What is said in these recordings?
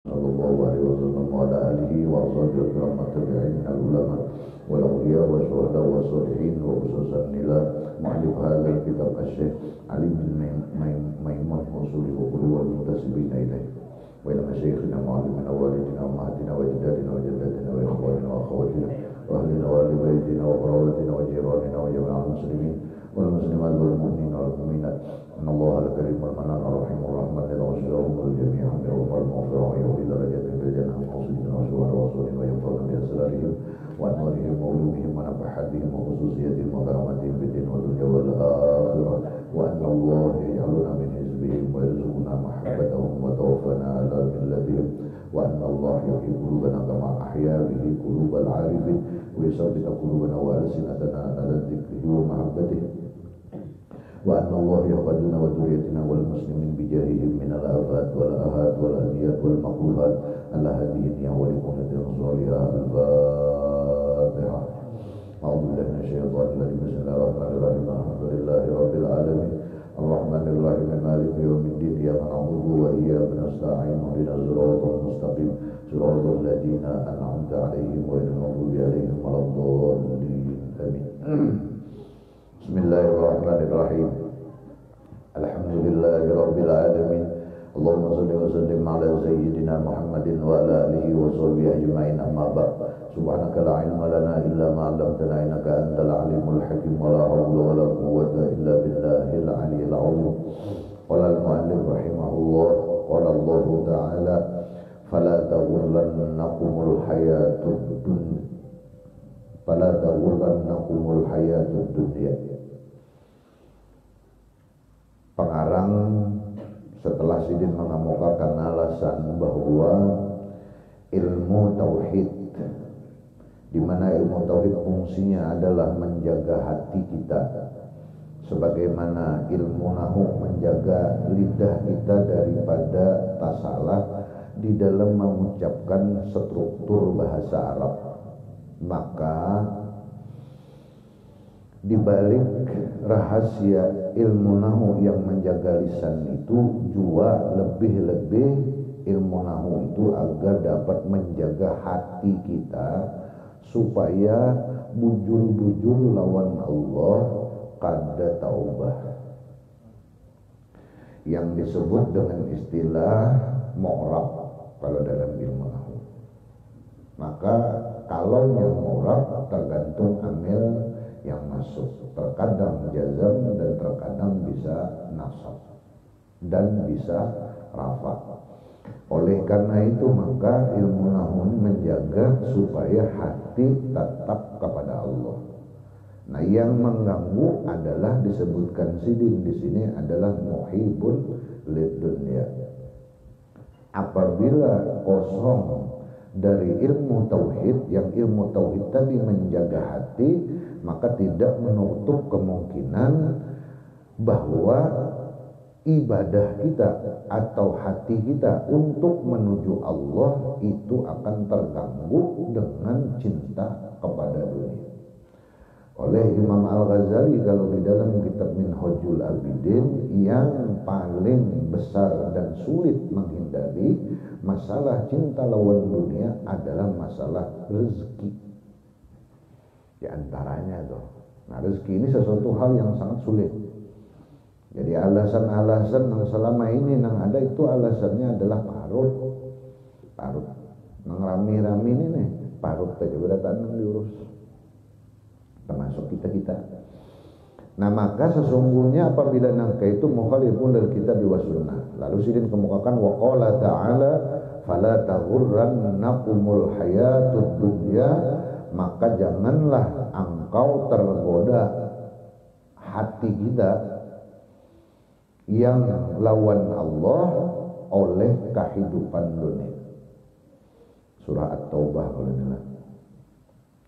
sallallahu alaihi wasallam wa ala alihi wa ashabihi wa tabi'in al-ulama wal awliya wa syuhada wa sholihin wa khususan ila mu'allif hadzal kitab asy-syekh Ali bin Maimun Usuli wa kulli wal muntasibin ilaihi wa ila masyayikhina mu'allimina wa walidina wa mahadina wa jaddatina wa jaddatina wa ikhwanina wa akhawatina wa ahlina wa ahli baitina wa qarabatina wa jiranina wa jami'al muslimin wal muslimat wal mu'minina wal mu'minat inna Allaha al-karimul manan ar-rahimur rahman lil wal jami'an wal maghfirah wa yawmi darajatin fil jannah qasidina wa syuhada wa sholihin wa yanfa'una bi asrarihim wa anwarihim wa ulumihim wa nafahatihim wa khususiyatihim wa karamatihim fid din wal dunya wal akhirah wa anna Allaha yaj'aluna min hizbihim wa yarzuquna mahabbatahum wa tawaffana ala millatihim wa anna Allaha yuhyi qulubana kama ahya bihi qulubal 'arifin wa yusabbitu qulubana wa alsinatana ala dzikrihi wa mahabbatihi wa anna Allah yahfazuna wa dhurriyyatina wal muslimin bijahihim min al-afat wal ahad wal aziyat wal maqruhat ala hadhihi ya wa liqulatil salihah al-fatihah. A'udzu billahi minasyaitonir rajim. Bismillahirrahmanirrahim. Alhamdulillahi rabbil alamin. Arrahmanir rahim. Maliki yaumiddin. Iyyaka na'budu wa iyyaka nasta'in. Ihdinas siratal mustaqim. Siratal ladzina an'amta 'alaihim ghairil maghdubi 'alaihim waladdallin. Amin. Bismillahirrahmanirrahim. Alhamdulillahi rabbil alamin. Allahumma shalli wa sallim ala sayyidina Muhammadin wa ala alihi wa sahbihi ajma'in, amma ba'd. Subhanaka la ilma lana illa ma 'allamtana innaka antal alimul hakim wa la hawla wa la quwwata illa billahil aliyyil 'azim. Qala al-mu'allif rahimahullah, qala Allah ta'ala fala taghurrannakumul hayatud dunya fala taghurrannakumul hayatud dunya. Pengarang setelah Sidin mengemukakan alasan bahwa ilmu tauhid, di mana ilmu tauhid fungsinya adalah menjaga hati kita, sebagaimana ilmu nahu menjaga lidah kita daripada tasalah di dalam mengucapkan struktur bahasa Arab, maka di balik rahasia ilmu nahu yang menjaga lisan itu juga lebih-lebih ilmu nahu itu agar dapat menjaga hati kita supaya bujur-bujur lawan Allah kada taubah, yang disebut dengan istilah mu'rab kalau dalam ilmu nahu. Maka kalau yang mu'rab tergantung amil yang masuk, terkadang jazam dan terkadang bisa nasab dan bisa rafa. Oleh karena itu maka ilmu nahu menjaga supaya hati tetap kepada Allah. Nah, yang mengganggu adalah disebutkan Sidin di sini adalah muhibun lidunya. Apabila kosong dari ilmu tauhid, yang ilmu tauhid tadi menjaga hati, maka tidak menutup kemungkinan bahwa ibadah kita atau hati kita untuk menuju Allah itu akan terganggu dengan cinta kepada dunia. Oleh Imam Al-Ghazali kalau di dalam kitab Minhajul Abidin, yang paling besar dan sulit menghindari masalah cinta lawan dunia adalah masalah rezeki. Di antaranya tuh. Nah, rezeki ini sesuatu hal yang sangat sulit. Jadi alasan-alasan yang selama ini yang ada itu alasannya adalah parut. Nang rami-rami ini nih, parut aja berdatang diurus. Termasuk kita. Nah, maka sesungguhnya apabila nangka itu mukhalifun lil kitab wa sunnah. Lalu Sidin kemukakan wa qala ta'ala fala taghurrannakumul hayatud dunya, maka janganlah engkau tergoda hati kita yang lawan Allah oleh kehidupan dunia. Surah At-Taubah kalau inilah.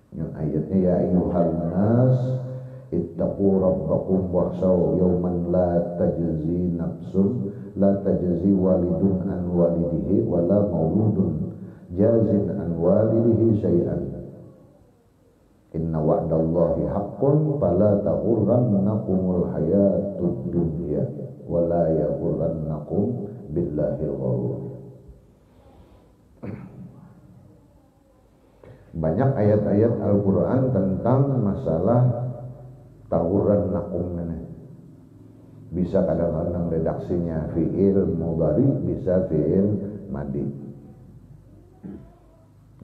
Yang ayatnya ya ayyuhan nas ittaqu rabbakum wakhshaw yawman la tajzi nafsun la tajzi walidun an walidihi wala mauludun jazin an walidihi syai'an inna wa'dallahi haqqun fala taghurrannakumul hayatud dunya wala yaghurrannakum billahil ghurur. Banyak ayat-ayat Al-Quran tentang masalah tawuran nakum nenek. Bisa kadang-kadang redaksinya fi'il mudhari, bisa fi'il madi.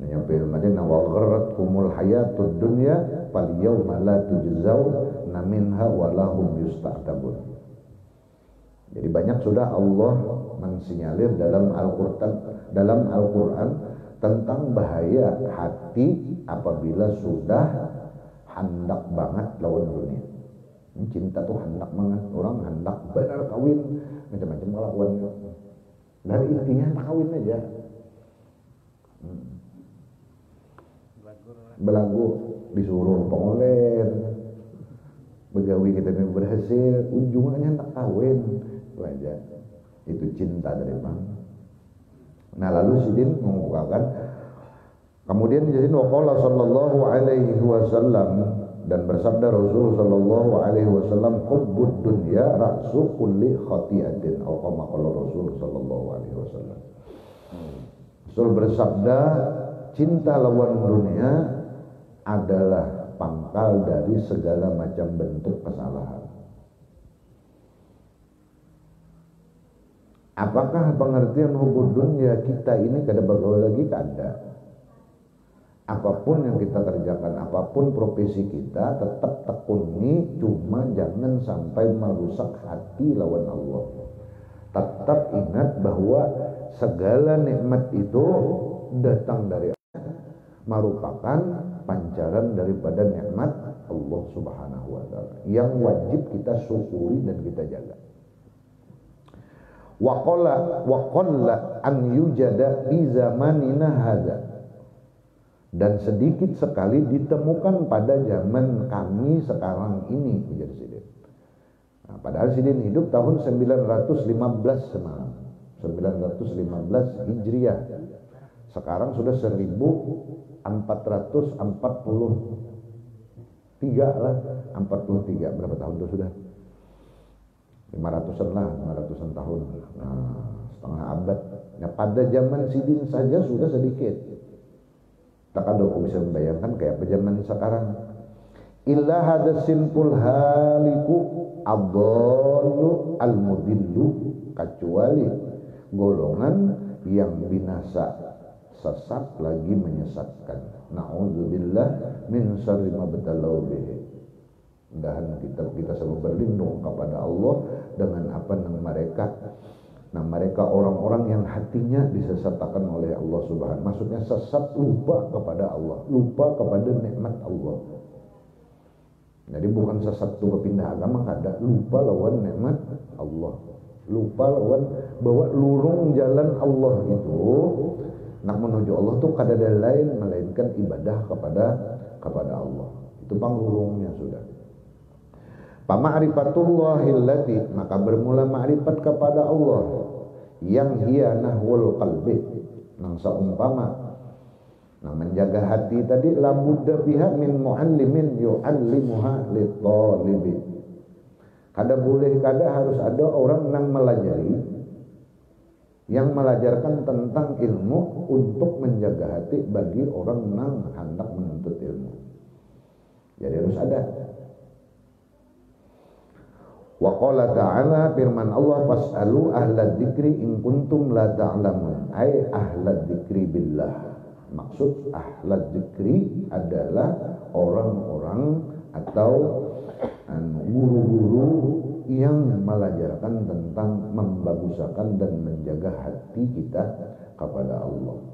Yang fi'il madi wa gharratkumul hayatud dunya fal yawma la tujzauna minha wa lahum yusta'tabun. Jadi banyak sudah Allah mensinyalir dalam Al-Quran tentang bahaya hati apabila sudah hendak banget lawan dunia. Cinta tuh hendak banget, orang hendak benar kawin, macam-macam kelakuan. Dari intinya hendak kawin aja. Belagu disuruh pengoler, begawi kita berhasil, ujungnya hendak kawin, itu aja. Itu cinta dari bang. Nah lalu Sidin mengumpulkan, kemudian jadi waqala sallallahu alaihi wasallam, dan bersabda Rasul sallallahu alaihi wasallam, hubbud dunya ra'su kulli khati'atin, atau kama qala Rasul sallallahu alaihi wasallam. Rasul bersabda, cinta lawan dunia adalah pangkal dari segala macam bentuk kesalahan. Apakah pengertian hubbud dunya kita ini kada bagaimana lagi? Kada. Apapun yang kita kerjakan, apapun profesi kita, tetap tekuni, cuma jangan sampai merusak hati lawan Allah. Tetap ingat bahwa segala nikmat itu datang dari Allah, merupakan pancaran daripada nikmat Allah Subhanahu wa taala yang wajib kita syukuri dan kita jaga. Wa qalla an yujada bi zamanina hadza, dan sedikit sekali ditemukan pada zaman kami sekarang ini, menjadi Sidin. Nah, padahal Sidin hidup tahun 915 semalam, 915 Hijriah. Sekarang sudah 1443 lah, 43 berapa tahun itu sudah? 500-an lah, 500-an tahun. Nah, setengah abad. Nah, pada zaman Sidin saja sudah sedikit. Tak ada aku bisa membayangkan kayak apa zaman sekarang. Illa hadasinpul haliku adallu al-mudillu, kecuali golongan yang binasa, sesat lagi menyesatkan. Na'udzubillah min syarri ma batalau bihi. Dan kita selalu berlindung kepada Allah dengan apa yang mereka. Nah, mereka orang-orang yang hatinya disesatkan oleh Allah Subhanahu. Maksudnya sesat, lupa kepada Allah, lupa kepada nikmat Allah. Jadi bukan sesat itu berpindah agama, ada lupa lawan nikmat Allah, lupa lawan bahwa lurung jalan Allah itu nak menuju Allah tuh kada ada lain melainkan ibadah kepada Allah. Itu panglurungnya sudah. Pama'rifatullahillati, maka bermula ma'rifat kepada Allah yang hiya nahwul qalbi, nang saumpama nah menjaga hati tadi, la budda biha min muallimin yu'allimuha lit-talibi. Kada boleh kada harus ada orang nang melajari, yang melajarkan tentang ilmu untuk menjaga hati bagi orang nang hendak menuntut ilmu. Jadi harus ada. Wa qala ta'ala, firman Allah, fas'alu ahlad dzikri in kuntum la ta'lamun, ay ahlad dzikri billah. Maksud ahlad dzikri adalah orang-orang atau guru-guru yang melajarkan tentang membagusakan dan menjaga hati kita kepada Allah.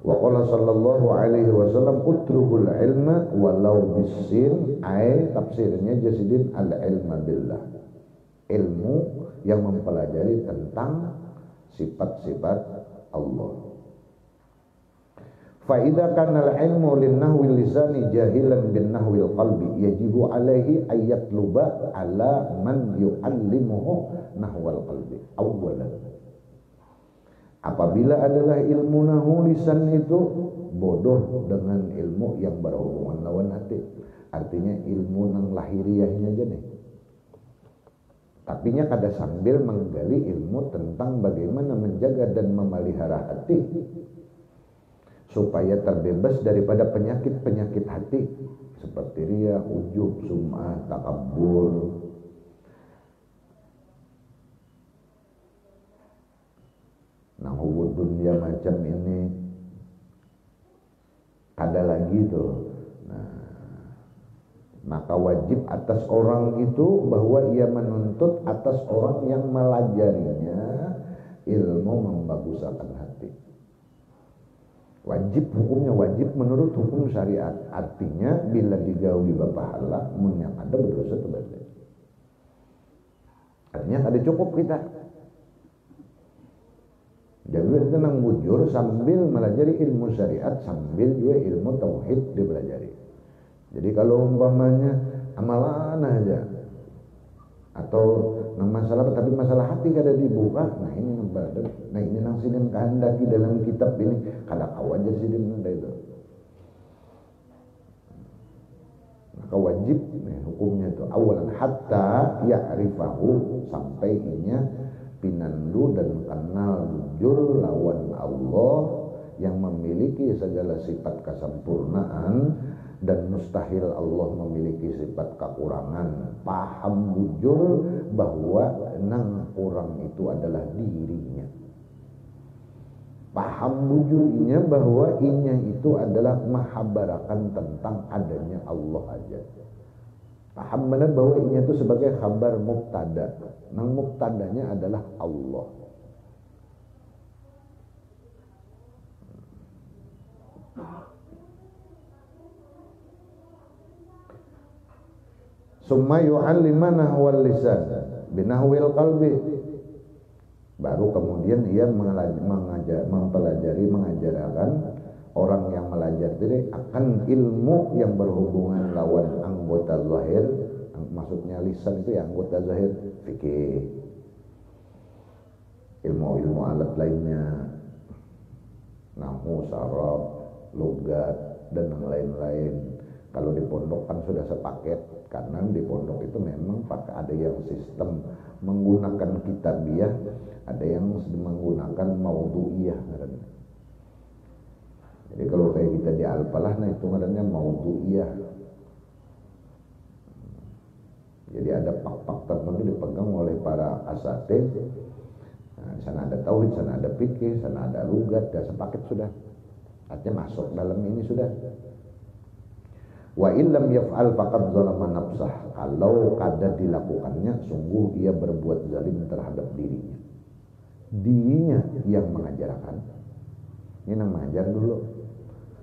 Wa qala sallallahu alaihi wasallam utrubul ilma walau bisin, ay tafsirnya jasidin al ilma billah, ilmu yang mempelajari tentang sifat-sifat Allah. Fa idza kana al ilmu lin nahwi lisani jahilan bin nahwi al qalbi yajibu alaihi ayatluba ala man yuallimuhu nahwal qalbi awwalan. Apabila adalah ilmu nahu lisan itu bodoh dengan ilmu yang berhubungan lawan hati, artinya ilmu nang lahiriahnya aja nih. Tapinya kada sambil menggali ilmu tentang bagaimana menjaga dan memelihara hati. supaya terbebas daripada penyakit-penyakit hati seperti riya, ujub, sum'ah, takabbur. Nah, hubud dunia macam ini ada lagi tuh. Nah, maka wajib atas orang itu bahwa ia menuntut atas orang yang melajarinya ilmu membagusakan hati. Wajib, hukumnya wajib menurut hukum syariat. Artinya bila digawi bapahala mun yang ada berdosa terbalik. Artinya ada cukup kita. Jadi tenang bujur sambil melajari ilmu syariat, sambil juga ilmu tauhid dipelajari. Jadi kalau umpamanya amalan aja atau masalah tapi masalah hati kada dibuka, nah ini nang sidin kehendaki dalam kitab ini kada kawajar sidin nanda itu. Maka wajib hukumnya itu awalan hatta ya'rifahu, sampai inya pinandu dan kenal bujur lawan Allah yang memiliki segala sifat kesempurnaan dan mustahil Allah memiliki sifat kekurangan. Paham bujur bahwa nang kurang itu adalah dirinya. Paham bujurnya bahwa inya itu adalah mahabarakan tentang adanya Allah aja. Paham benar bahwa inya itu sebagai khabar mubtada. Nang mubtadanya adalah Allah. Summa yu'allimana nahwal lisan binahwil qalbi. Baru kemudian ia mengajarkan orang yang belajar itu akan ilmu yang berhubungan lawan anggota zahir. Maksudnya lisan itu ya anggota zahir, fikih, ilmu-ilmu alat lainnya, nahwu, saraf, logat dan yang lain-lain. Kalau di pondok kan sudah sepaket, karena di pondok itu memang pakai ada yang sistem menggunakan kitabiah, ada yang menggunakan maudhu'iyah. Jadi kalau kayak kita di Al-Falah, nah itu ngarannya maudhu'iyah. Jadi ada pak-pak tertentu dipegang oleh para asatidz. Nah, di sana ada tauhid, sana ada fikih, sana ada lugat, dan sepaket sudah. Artinya masuk dalam ini sudah. Wa illam yaf'al faqad zalama nafsah. Kalau kada dilakukannya, sungguh ia berbuat zalim terhadap dirinya. Dirinya yang mengajarkan. Ini yang mengajar dulu.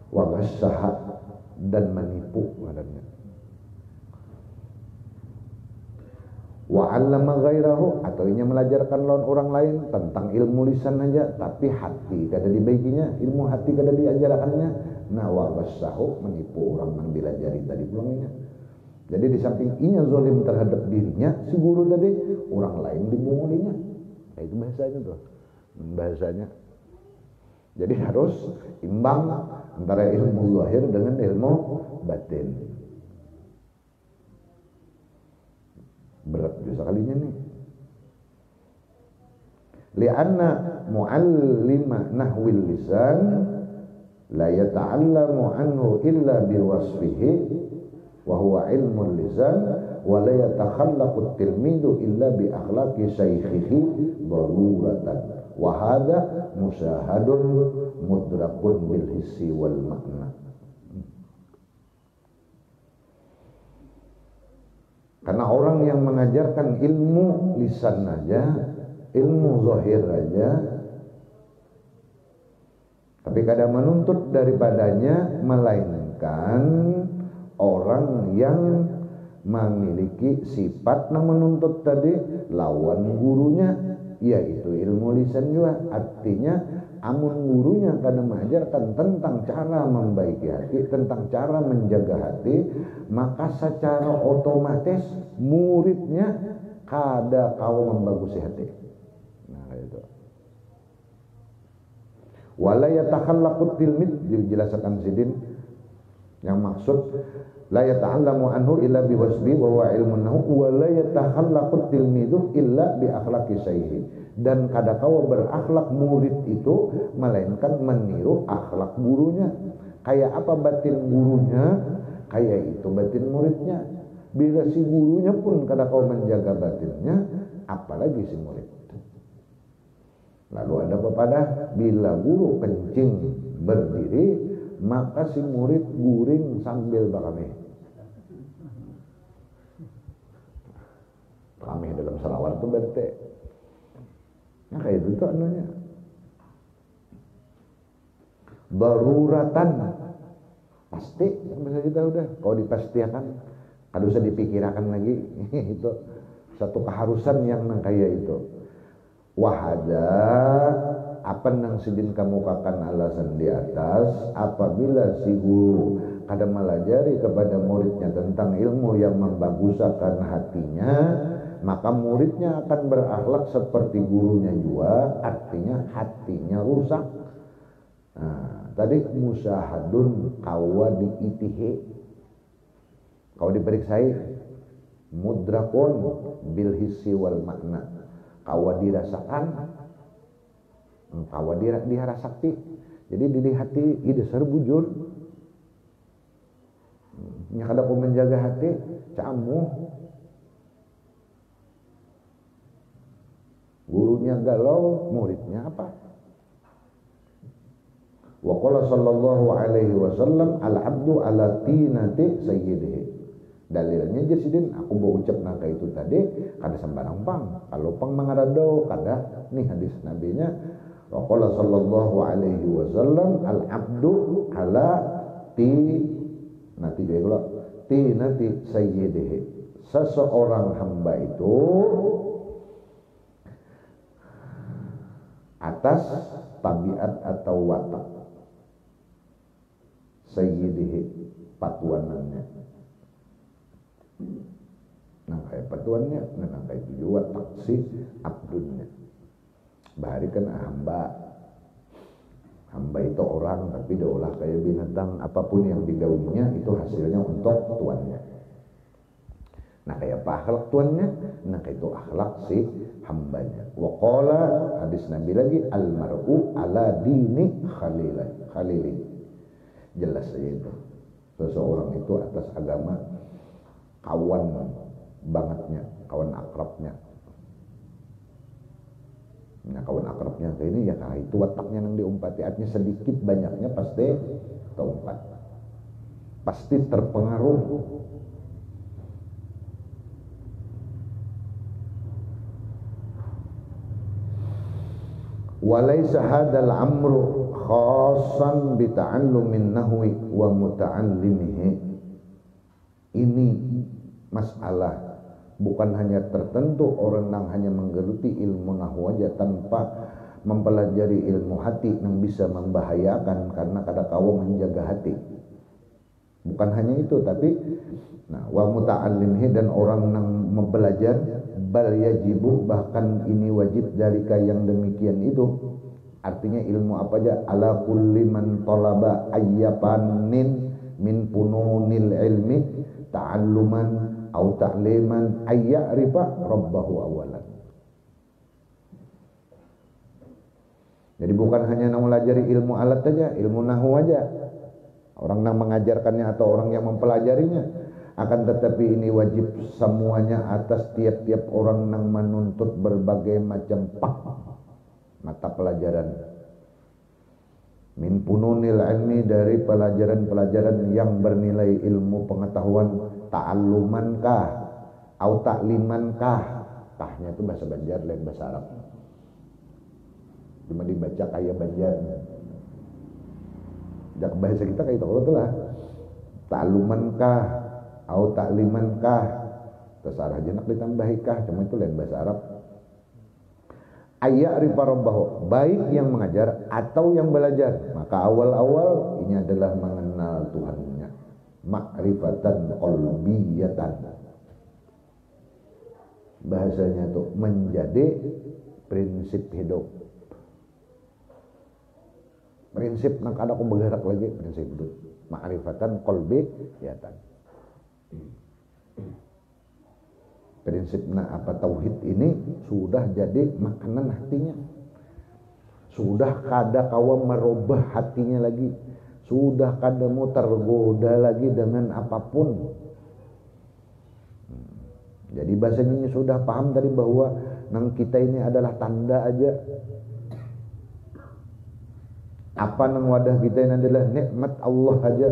Wa ghassaha, dan menipu adanya. Wa 'allama ghairahu, atau inya melajarkan lawan orang lain tentang ilmu lisan aja, tapi hati kada dibaikinya, ilmu hati kada diajarkannya. Nah, wa ghassahu, menipu orang yang dilajari tadi pulangnya. Jadi di samping inya zalim terhadap dirinya, si guru tadi, orang lain dibungulinya. Nah, itu bahasanya tuh. Bahasanya. Jadi harus imbang antara ilmu zahir dengan ilmu batin. Berat juga kalinya nih. Li'anna mu'allima nahwil lisan la yata'allamu anhu illa biwasfihi wa huwa ilmul lisan wa la yatakhallaqu at-tilmidu illa bi akhlaqi shaykhihi daruratan wa hadha musyahadun mudrakun bil hissi wal ma'na. Karena orang yang mengajarkan ilmu lisan aja, ilmu zahir aja, tapi kadang menuntut daripadanya, melainkan orang yang memiliki sifat yang menuntut tadi lawan gurunya, yaitu ilmu lisan juga. Artinya amun gurunya kadang mengajarkan tentang cara membaiki hati, tentang cara menjaga hati, maka secara otomatis muridnya kada kau membagusi hati. Nah itu. Wala yatakhallaqut tilmid, dijelaskan sidin yang maksud la yata'allamu anhu illa biwasbi wa huwa ilmun nahu wa la yatakhallaqut tilmidu illa bi akhlaqi syaihi. dan kadakawa berakhlak murid itu melainkan meniru akhlak gurunya. Kayak apa batin gurunya, kayak itu batin muridnya. Bila si gurunya pun kadakawa menjaga batinnya, apalagi si murid. Lalu ada pepadah, bila guru kencing berdiri, maka si murid guring sambil bakame. Kami dalam salawat itu berarti. Nah kayak itu tuh anunya. Daruratan. Pasti bisa kita udah. Kalau dipastikan, kada usah dipikirkan lagi. Itu satu keharusan yang nang kayak itu. Wahada apa nang sidin kamu kakan alasan di atas, apabila si guru kada melajari kepada muridnya tentang ilmu yang membagusakan hatinya, maka muridnya akan berakhlak seperti gurunya juga, artinya hatinya rusak. Nah, tadi musahadun kawa diitihi, kau diperiksai mudrakun bil hissi wal makna, kawa dirasakan, kawa dirasakti. Jadi di hati ide serbujur nya kada ku menjaga hati camu. Gurunya galau, muridnya apa? Wa qala sallallahu alaihi wasallam al-abdu ala tinati sayyidihi. Dalilnya jesidin aku mau ucap nangka itu tadi kada sembarang pang. Kalau pang mangarado kada nih hadis nabinya. Wa qala sallallahu alaihi wasallam al-abdu ala tinati juga tinati sayyidihi. Seseorang hamba itu atas tabiat atau watak sayyidihi, patuanannya. Nah kayak patuannya, nah kayak itu watak si abdunnya. Bahari kan hamba itu orang tapi diolah kayak binatang, apapun yang digaulinya itu hasilnya untuk tuannya. Nah kayak apa akhlak tuannya? Nah kayak itu akhlak si hambanya. Wa qala, hadis Nabi lagi, al-mar'u ala dini khalili. Jelas saja itu. Seseorang itu atas agama kawan bangetnya, kawan akrabnya. Nah kawan akrabnya kayak ini ya itu wataknya yang diumpati, artinya sedikit banyaknya pasti terumpat. Pasti terpengaruh. Walaysa hadal amru khassan bi ta'allumin nahwi wa muta'allimihi. Ini masalah bukan hanya tertentu orang yang hanya menggeluti ilmu nahwu aja tanpa mempelajari ilmu hati yang bisa membahayakan karena kadakawa menjaga hati. Bukan hanya itu, tapi wa muta'allimihi, dan orang yang mempelajar, bal yajibu, bahkan ini wajib dalika yang demikian itu. Artinya ilmu apa aja, ala kulli man talaba ayyapanin min fununil ilmi ta'alluman au ta'liman ayya'rifa rabbahu awalan. Jadi bukan hanya mempelajari ilmu alat saja, ilmu nahwu aja. Orang yang mengajarkannya atau orang yang mempelajarinya, akan tetapi ini wajib semuanya atas tiap-tiap orang yang menuntut berbagai macam mata pelajaran. Min pununil ilmi, dari pelajaran-pelajaran yang bernilai ilmu pengetahuan, ta'alluman kah au ta'liman kah. Tahnya itu bahasa Banjar lain bahasa Arab. Cuma dibaca kayak Banjar. Jak bahasa kita kayak itu lah. Ta'alluman kah au ta'liman kah, terserah jenak ditambahi kah, cuma itu lain bahasa Arab. Ayya'rifa rabbahu, baik yang mengajar atau yang belajar, maka awal-awal ini adalah mengenal Tuhannya, ma'rifatan qalbiyatan. Bahasanya itu menjadi prinsip hidup. Prinsip nak ada aku bergerak lagi, prinsip hidup. Ma'rifatan qalbiyatan. prinsipnya apa tauhid ini sudah jadi makanan hatinya, sudah kada kawa merubah hatinya lagi, sudah kada mau tergoda lagi dengan apapun. Jadi bahasanya sudah paham tadi bahwa nang kita ini adalah tanda aja, apa nang wadah kita ini adalah nikmat Allah aja,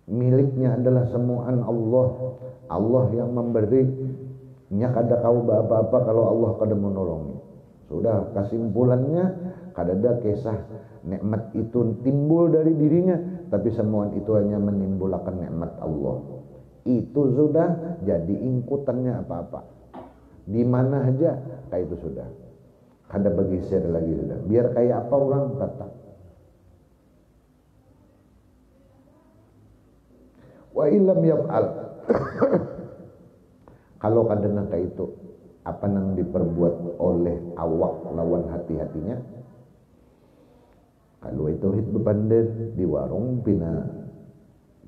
miliknya adalah semuaan Allah. Allah yang memberi, nya kada kau apa-apa kalau Allah kada menolongi. Sudah kesimpulannya kada ada kisah nikmat itu timbul dari dirinya, tapi semuaan itu hanya menimbulkan nikmat Allah. Itu sudah jadi ingkutannya apa-apa. Di mana aja kayak itu sudah. Kada bergeser lagi sudah. Biar kayak apa orang tetap. Wa illam yaf'al. Kalau kada nang kayak itu, apa nang diperbuat oleh awak lawan hati-hatinya? Kalau itu tauhid bebandir di warung pina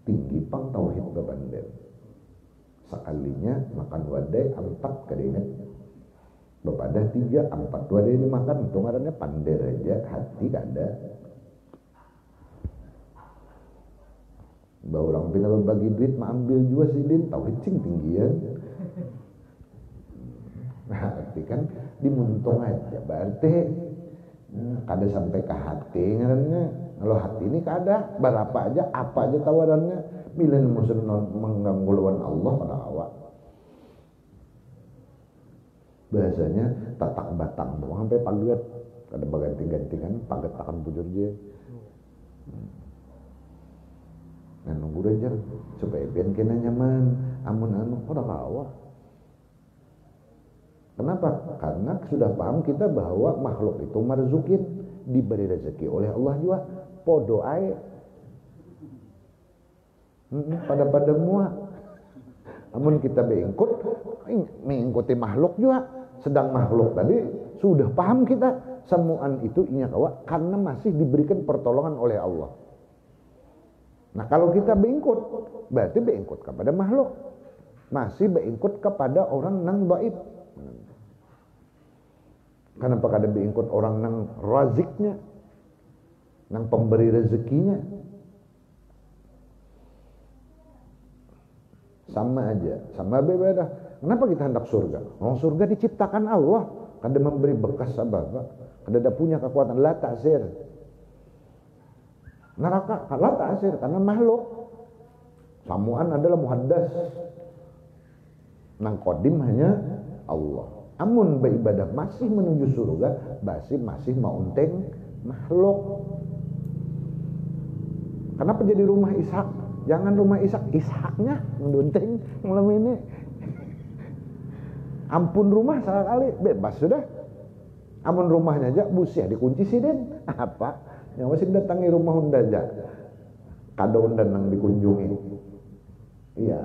tinggi pang tauhid bebandir. Sekalinya makan wadai 4 kada ingat. Bepadah 3, 4 wadai dimakan, itu ngarannya pandir aja, hati kada. Bahwa orang pina berbagi duit ambil juga sih din, tauhid cing tinggian. Nah, berarti kan dimuntung aja, berarti kada sampai ke hati ngarannya. Kalau hati ini kada, berapa aja, apa aja tawarannya. Bila musuh mengganggu lawan Allah pada awak. Bahasanya tatak batang doang sampai paget, kada berganti-ganti kan, paget akan bujur je. Nah nunggu aja supaya biar kena nyaman, amun anu pada awak. Kenapa? Karena sudah paham kita bahwa makhluk itu marzukin, diberi rezeki oleh Allah juga. Podo ae. Pada mua. Namun kita mengikuti makhluk juga. Sedang makhluk tadi sudah paham kita semuaan itu inya kawa karena masih diberikan pertolongan oleh Allah. Nah kalau kita beingkut, berarti beingkut kepada makhluk, masih beingkut kepada orang nang dhaif. Kenapa kada beingkut orang nang raziknya, nang pemberi rezekinya? Sama aja, sama beda. Kenapa kita hendak surga? Oh, surga diciptakan Allah, kada memberi bekas apa-apa, kada punya kekuatan la ta'sir. Neraka la ta'sir karena makhluk. Samuan adalah muhaddas. Nang kodim hanya Allah. Amun beribadah masih menuju surga, masih mau unteng makhluk. Kenapa jadi rumah Ishak? Jangan rumah Ishaknya mendunteng malam ini. Ampun rumah sekali bebas sudah. Amun rumahnya aja busia dikunci sidin. Apa? Yang masih datangi rumah unda aja. Kada unda nang dikunjungi. Iya.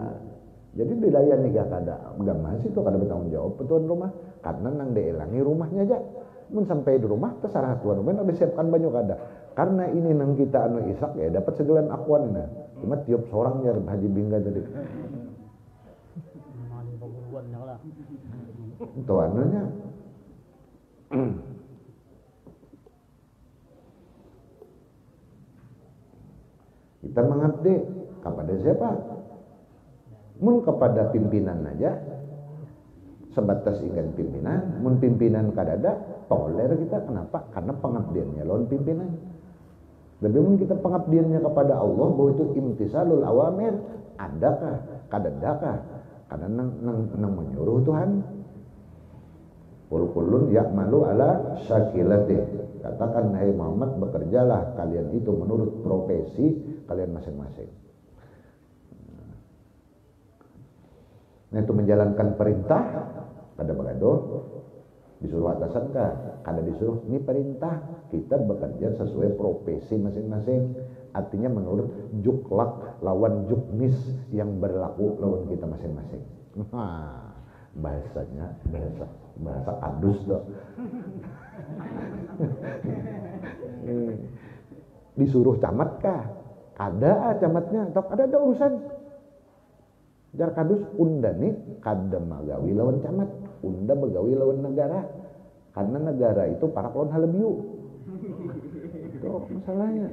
Jadi dilayani gak kada. Gak masih tuh kada bertanggung jawab tuan rumah. Karena nang dielangi rumahnya aja. Mun sampai di rumah terserah tuan rumah nak disiapkan banyak kada. Karena ini nang kita anu Ishak ya dapat segelan akuan nah. Cuma tiup seorang ya Haji Bingga tadi. Itu anunya. Kita mengabdi kepada siapa? Mun kepada pimpinan aja. Sebatas ingin pimpinan, mun pimpinan kadada, toler kita. Kenapa? Karena pengabdiannya lawan pimpinan. Tapi mun kita pengabdiannya kepada Allah, bahwa itu imtisalul awamir, adakah, kadadakah? Karena nang menyuruh Tuhan. Kulun ya'malu ala syakilati. Katakan hai Muhammad, bekerjalah kalian itu menurut profesi kalian masing-masing. Nah itu menjalankan perintah kada bagado, disuruh atasan kah? Kada disuruh, ini perintah kita bekerja sesuai profesi masing-masing. Artinya menurut juklak lawan juknis yang berlaku lawan kita masing-masing. Bahasanya bahasa adus dong. Disuruh camat kah? Ada camatnya atau ada urusan? jar kadus unda nih kada magawi lawan camat, unda begawi lawan negara, karena negara itu para klon halebiu. Itu masalahnya.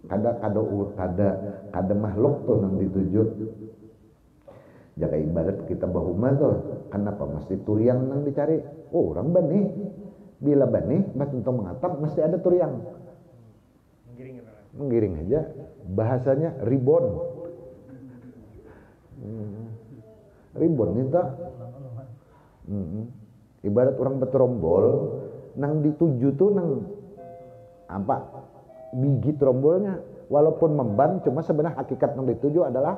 Kada makhluk tuh nang dituju. Jaga ibarat kita bahuma tuh, kenapa mesti turiang nang dicari? Oh, orang bani, bila bani, mas untuk mengatap mesti ada turiang. Menggiring aja, bahasanya ribon. Ribon itu, ibarat orang betrombol, nang dituju tuh nang apa? Biji trombolnya, walaupun memban, cuma sebenarnya hakikat yang dituju adalah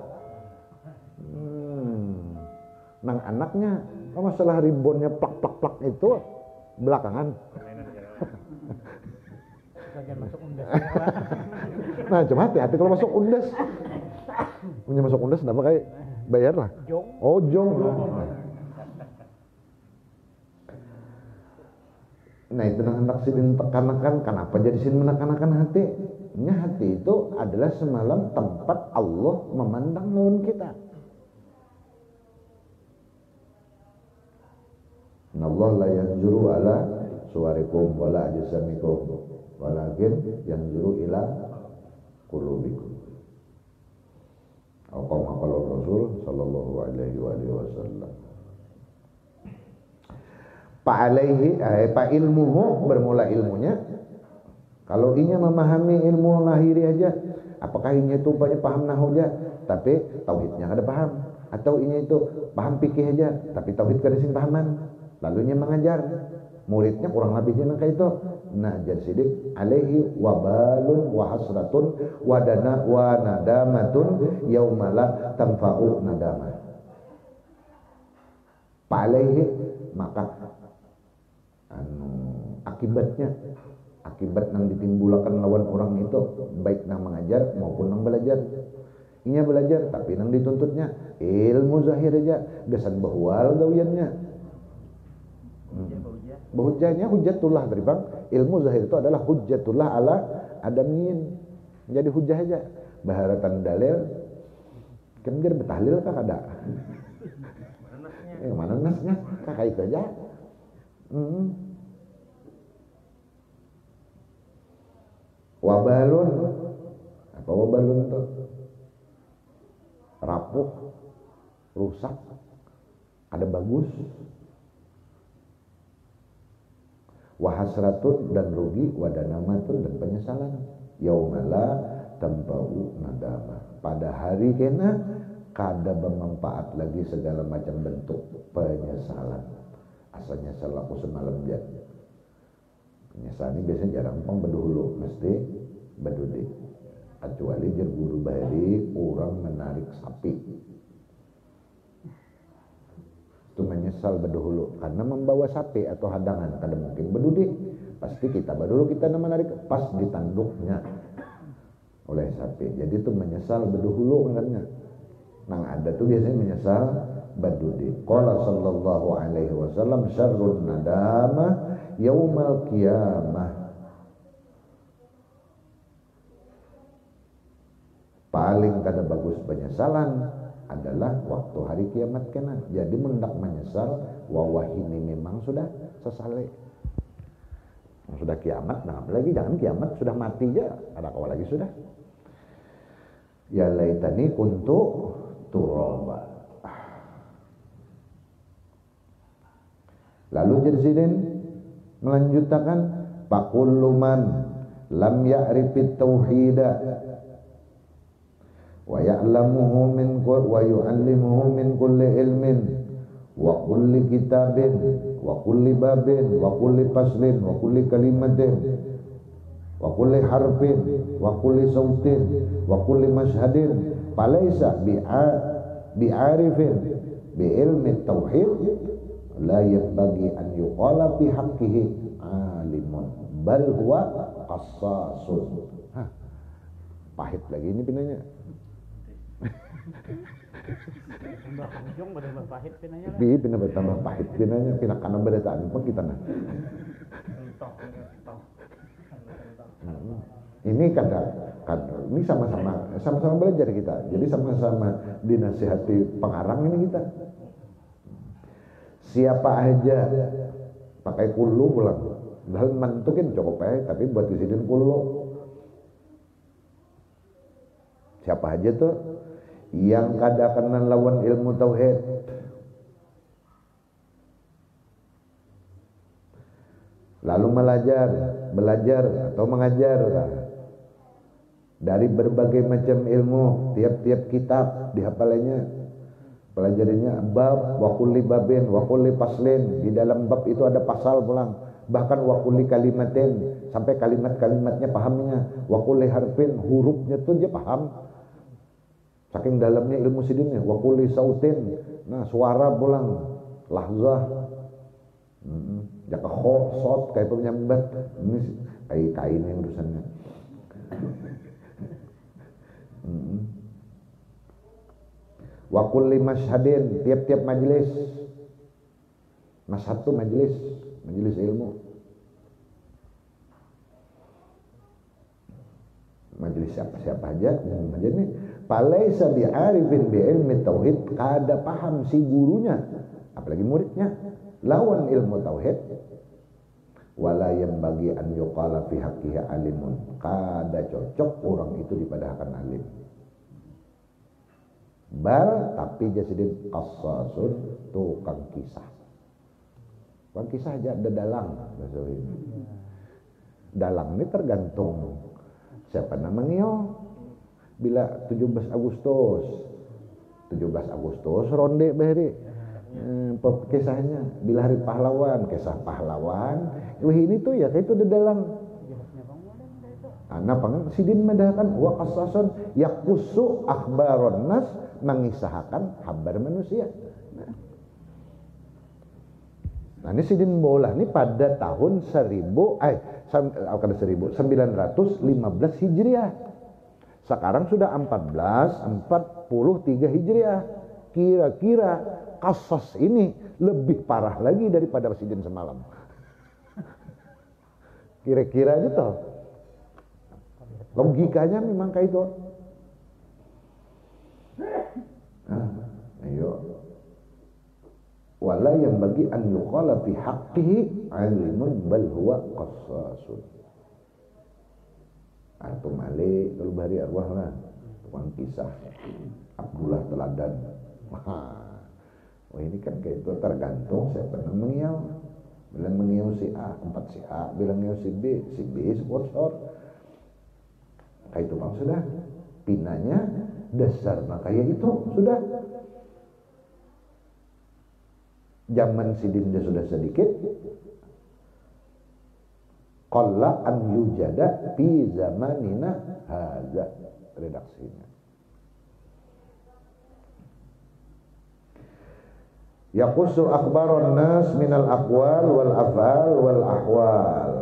nang anaknya. Oh, masalah ribonnya plak itu belakangan. Nah, cuma hati-hati kalau masuk undes. Punya masuk undes, kenapa kayak bayar lah? Oh, jong. Nah, itu hendak sidin tekanakan. Kenapa jadi sin menekan-nekan hati? Hati itu adalah semalam tempat Allah memandang lawan kita. Allah la yanzuru ala suwarikum wala ajsamikum walakin yanzuru ila qulubikum. Atau kalau Rasul sallallahu alaihi wasallam. Pak ilmuhu bermula ilmunya. Kalau inya memahami ilmu lahiri aja, apakah inya itu banyak paham nahu aja, tapi tauhidnya kada paham, atau inya itu paham fikih aja, tapi tauhid kada sing pahaman. Lalu inya mengajar muridnya kurang lebihnya nang kayak itu. Nah, jadi sidik alaihi wabalun wa hasratun wa nadamatun yaumala tanfa'u nadamah. Pak alaihi, maka akibat nang ditimbulkan lawan orang itu, baik nang mengajar maupun nang belajar. Inya belajar tapi nang dituntutnya ilmu zahir aja, gesan bahwal gawiannya. Bahujahnya hujatullah dari bang, ilmu zahir itu adalah hujatullah ala adamin. Jadi hujah aja, baharatan dalil kan ger betahlil kah kada? Mana nasnya? Kakak itu aja. Wabalun, apa wabalun tuh? Rapuh, rusak, ada bagus. Wahasratun dan rugi, wadanamatun dan penyesalan. Yaumala tambau nadama. Pada hari kena kada bermanfaat lagi segala macam bentuk penyesalan. Asalnya salaku semalam jan. Penyesalan ini biasanya jarang pang bedahulu, mesti bedudi. Kecuali jer guru bahari orang menarik sapi. Itu menyesal berdahulu karena membawa sapi atau hadangan kada mungkin bedudi, pasti kita berdahulu kita menarik pas ditanduknya oleh sapi. Jadi itu menyesal berdahulu katanya. Nang ada tuh biasanya menyesal berdudi. Qala sallallahu alaihi wasallam syarrun nadama yaumal qiyamah. Paling kada bagus penyesalan adalah waktu hari kiamat kena. Jadi mendak menyesal wawah ini memang sudah sesale. Sudah kiamat, nah apalagi jangan kiamat sudah mati aja, ada kawal lagi sudah. Ya laitani kuntu turaba. Lalu Jerzidin melanjutkan faqullu man lam ya'rifit tauhida wa ya'lamuhu min wa yu'allimuhu min kulli ilmin wa kulli kitabin wa kulli babin wa kulli faslin wa kulli kalimatin wa kulli harfin wa kulli sautin wa kulli mashhadin falaysa bi'arifin bi ilmi tauhid la yanbaghi an yuqala fi haqqihi alimun bal huwa qassasun. Pahit lagi ini pinanya. Pina bertambah pahit pinanya, pina kanan beritaan pun kita nah. Ini kan ini sama-sama belajar kita, jadi sama-sama dinasihati pengarang ini kita. Siapa aja pakai kullu pulang, padahal mantukin cukup tapi buat disidin kullu. Siapa aja tuh yang kada kenal lawan ilmu tauhid, lalu belajar atau mengajar dari berbagai macam ilmu, tiap-tiap kitab dihafalannya, pelajarinya bab wa kulli babin wa kulli faslin, di dalam bab itu ada pasal pulang, bahkan wa kulli kalimatin, sampai kalimat-kalimatnya pahamnya, wa kulli harfin, hurufnya tuh dia paham, saking dalamnya ilmu sidinnya, wa kulli sautin, nah suara pulang, lahzah, jaka khosot kayak penyambat, ini kain yang urusannya. Wa kulli masyhadin, tiap-tiap majelis. Masyhad itu majelis ilmu. Majelis siapa aja nih. Falaisa bi'arifin bi ilmi tauhid, kada paham si gurunya, apalagi muridnya lawan ilmu tauhid. Wala yang bagi an yuqala fi haqqihi alimun, kada cocok orang itu dipadahkan alim. Bal tapi jasidin qassasun, tukang kisah. Tukang kisah aja ada dalang bahasa ini. Dalang ini tergantung siapa namanya. Bila 17 Agustus ronde bahari. Kisahnya bila hari pahlawan, kisah pahlawan, ini tuh ya kayak itu ada dalang. Ana pangan sidin madahakan wa qassasun yaqusu akhbaron nas, mengisahkan kabar manusia. Nah ini sidin bola ini pada tahun 1915 Hijriah. Sekarang sudah 1443 Hijriah. Kira-kira kasus ini lebih parah lagi daripada presiden semalam. Kira-kira gitu. Logikanya memang kayak itu. Ayo. Wala yang bagi an yuqala fi haqqihi alimun bal huwa qassasun. Atau male kalau bahari arwah lah, tukang kisah Abdullah Teladan. Wah ini kan kayak itu tergantung siapa yang mengiau. Bilang mengiau si A, 4 si A, bilang mengiau si B sponsor. Kayak itu bang sudah. Pinanya dasar makanya itu sudah. Zaman sidinnya sudah sedikit. Qalla an yujada fi zamanina hadza, redaksinya. Yaqussu akhbaron nas minal aqwal wal af'al wal ahwal.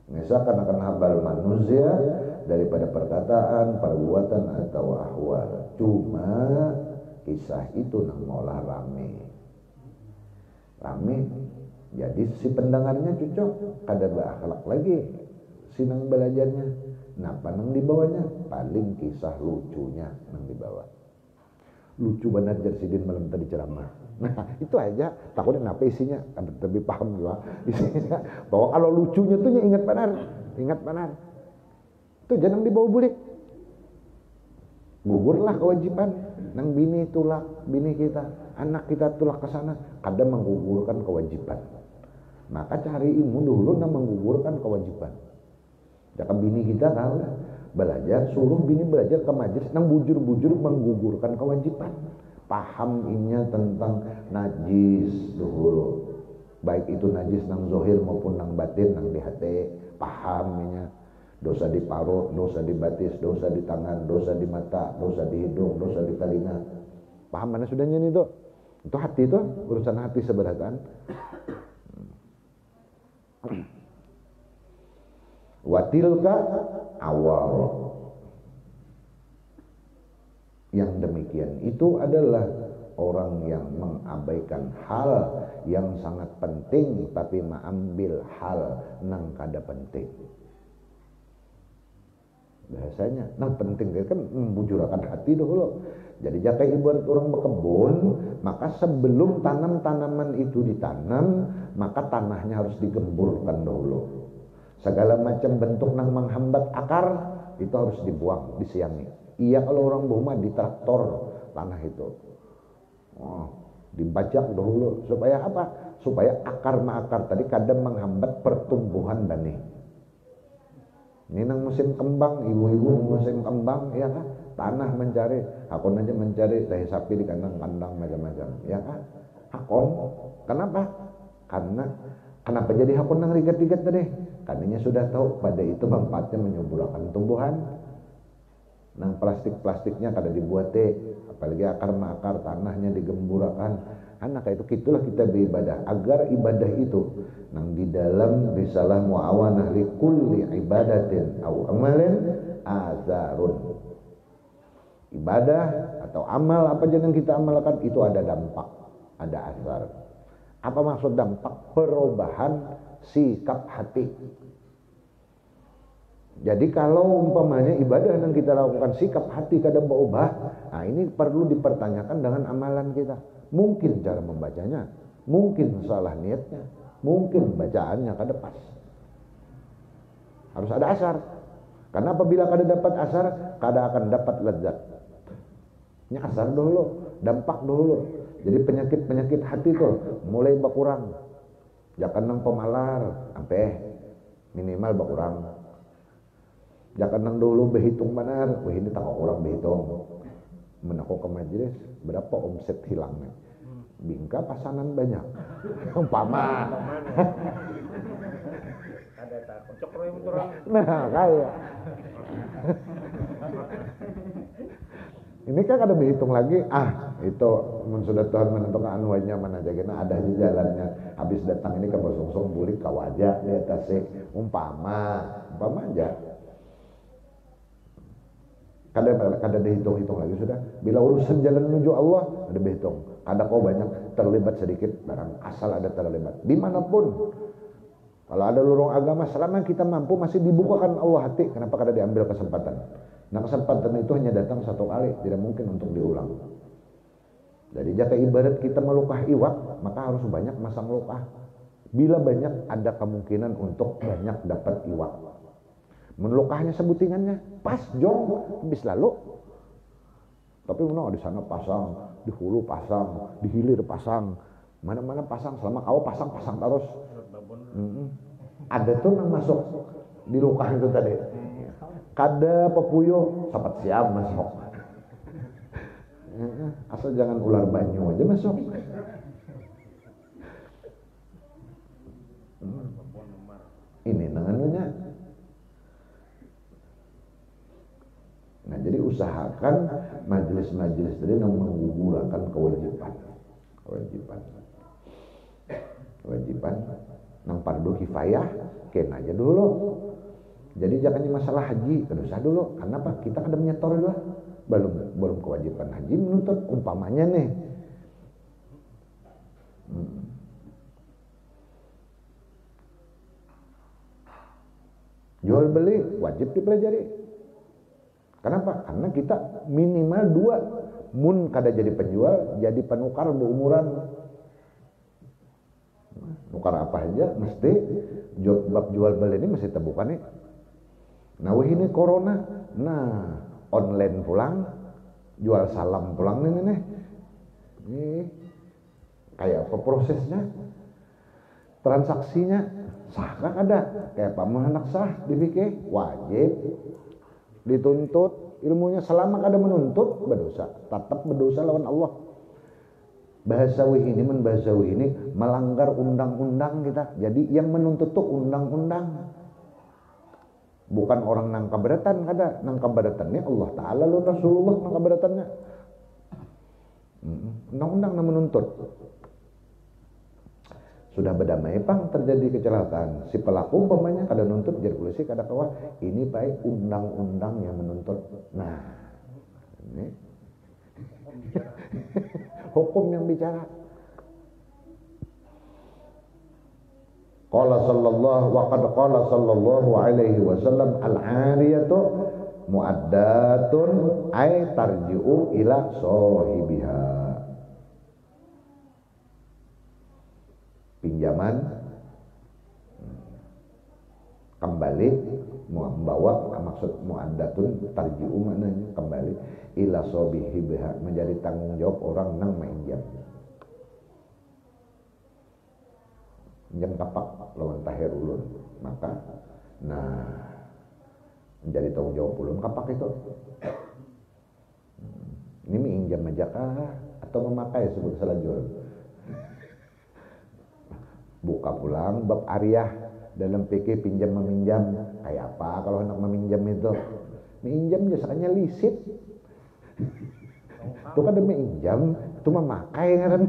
Misalkan akan habal manusia daripada perkataan, perbuatan atau ahwal. Cuma kisah itu nang ngolah rame. Jadi si pendengarnya cocok, kada berakhlak lagi si nang belajarnya. Napa nang dibawanya? Paling kisah lucunya nang dibawa. Lucu benar Jarsidin malam tadi ceramah. Nah itu aja, takutnya napa isinya, kan lebih paham juga isinya. Bahwa kalau lucunya tuh ingat benar. Itu jangan dibawa bulik. Gugurlah kewajiban nang bini tulak, bini kita, anak kita tulak ke sana, kadang menggugurkan kewajiban. Maka cari ilmu dulu nang menggugurkan kewajiban. Jangan bini kita tahu lah, belajar, suruh bini belajar ke majelis nang bujur-bujur menggugurkan kewajiban. Paham inya tentang najis dulu. Baik itu najis nang zohir maupun nang batin, nang di hati, paham inya. Dosa di parut, dosa di batis, dosa di tangan, dosa di mata, dosa di hidung, dosa di telinga. Paham mana sudahnya nih tuh? Itu hati itu, urusan hati seberatan. Watilka awal. Yang demikian itu adalah orang yang mengabaikan hal yang sangat penting tapi mengambil hal nang kada penting. bahasanya. Nah penting kan membujurakan hati dulu. Jadi jika ibarat orang berkebun, maka sebelum tanaman itu ditanam, maka tanahnya harus digemburkan dahulu. Segala macam bentuk yang menghambat akar itu harus dibuang, disiangi. Iya kalau orang rumah di traktor tanah itu, dibajak dahulu supaya apa? Supaya akar tadi kadang menghambat pertumbuhan benih. Ini nang musim kembang, ibu-ibu musim kembang, ya kan? Tanah mencari, hakon aja mencari dari sapi di kandang-kandang macam-macam, ya kan? Hakon, kenapa? Kenapa jadi hakon nang rigat-rigat tadi? Karena sudah tahu pada itu manfaatnya menyuburakan tumbuhan. Nang plastiknya kada dibuat apalagi akar tanahnya digemburakan. Anak itu gitulah kita beribadah agar ibadah itu nang di dalam risalah muawanah li kulli ibadatin au amalin azarun. Ibadah atau amal apa aja yang kita amalkan itu ada dampak, ada asar. Apa maksud dampak? Perubahan sikap hati. Jadi kalau umpamanya ibadah yang kita lakukan sikap hati kada berubah, nah ini perlu dipertanyakan dengan amalan kita. Mungkin cara membacanya, mungkin salah niatnya, mungkin bacaannya kada pas. Harus ada asar. Karena apabila kada dapat asar, kada akan dapat lezat. Ini asar dulu, dampak dulu. Jadi penyakit hati tuh mulai berkurang. Jangan nang pemalar, sampai minimal berkurang. Jangan nang dulu berhitung benar, wah ini tak orang berhitung. Menako ke majelis, berapa omset hilangnya? Bingka pasanan banyak. Umpama. Ada tak kocok yang turun. Nah, kayak. Ini kan ada berhitung lagi, itu sudah Tuhan menentukan anuannya mana aja, kena ada di jalannya. Habis datang ini ke bosong bulik ke wajah di atasnya, umpama aja. Kada dihitung-hitung lagi sudah. Bila urusan jalan menuju Allah ada berhitung. Kada kau banyak terlibat sedikit barang asal ada terlibat. Dimanapun. Kalau ada lorong agama selama kita mampu masih dibukakan Allah hati. Kenapa kada diambil kesempatan? Nah kesempatan itu hanya datang satu kali, tidak mungkin untuk diulang. Jadi jika ibarat kita melukah iwak, maka harus banyak masang lukah. Bila banyak ada kemungkinan untuk banyak dapat iwak. Menlukahnya sebutingannya pas jong habis lalu. Tapi di sana pasang, di hulu pasang, di hilir pasang, mana-mana pasang. Selama kau pasang terus. Ada tuh yang masuk di lukah itu tadi. Kada pepuyo sapat siap masuk. Asal jangan ular banyu aja masuk. Ini nangannya. Nah jadi usahakan majelis-majelis tadi yang menggugurkan kewajiban nang fardu kifayah kena aja dulu. Jadi jangan masalah haji kada usah dulu. Karena apa? Kita kada menyetor dulu. Belum kewajiban haji menuntut umpamanya nih. Jual beli wajib dipelajari. Kenapa? Karena kita minimal 2 mun kada jadi penjual, jadi penukar berumuran. Nukar apa aja mesti bab jual beli ini mesti terbuka nih. Nah ini corona, online pulang, jual salam pulang nih. Ini kayak apa prosesnya? Transaksinya sah kan ada? Kayak paman anak sah dipikir wajib. Dituntut ilmunya selama kada menuntut berdosa, tetap berdosa lawan Allah. Bahasa ini melanggar undang-undang kita. Jadi yang menuntut tuh undang-undang. Bukan orang nang keberatan kada, nang keberatannya Allah Taala lawan Rasulullah nang keberatannya. Undang-undang nang menuntut. Sudah berdamai pang terjadi kecelakaan, si pelaku umpamanya kada nuntut jadi polisi kada kawa, ini baik undang-undang yang menuntut. Nah ini hukum yang bicara. Qala sallallahu alaihi wasallam al-'ariyatu muaddatun ay tarji'u ila sahibiha. Pinjaman kembali, membawa, maksud muaddatun tarji'u maknanya kembali ila sahibiha, menjadi tanggung jawab orang nang mainjam. Pinjam kapak lawan tahir ulun, maka menjadi tanggung jawab ulun kapak itu. Ini minjam aja kah atau memakai sebut selajur. Buka pulang bab ariyah dalam fikih pinjam meminjam. Kayak apa kalau hendak meminjam itu? Minjam biasanya lisit. Itu kan demi minjam, itu memakai kan.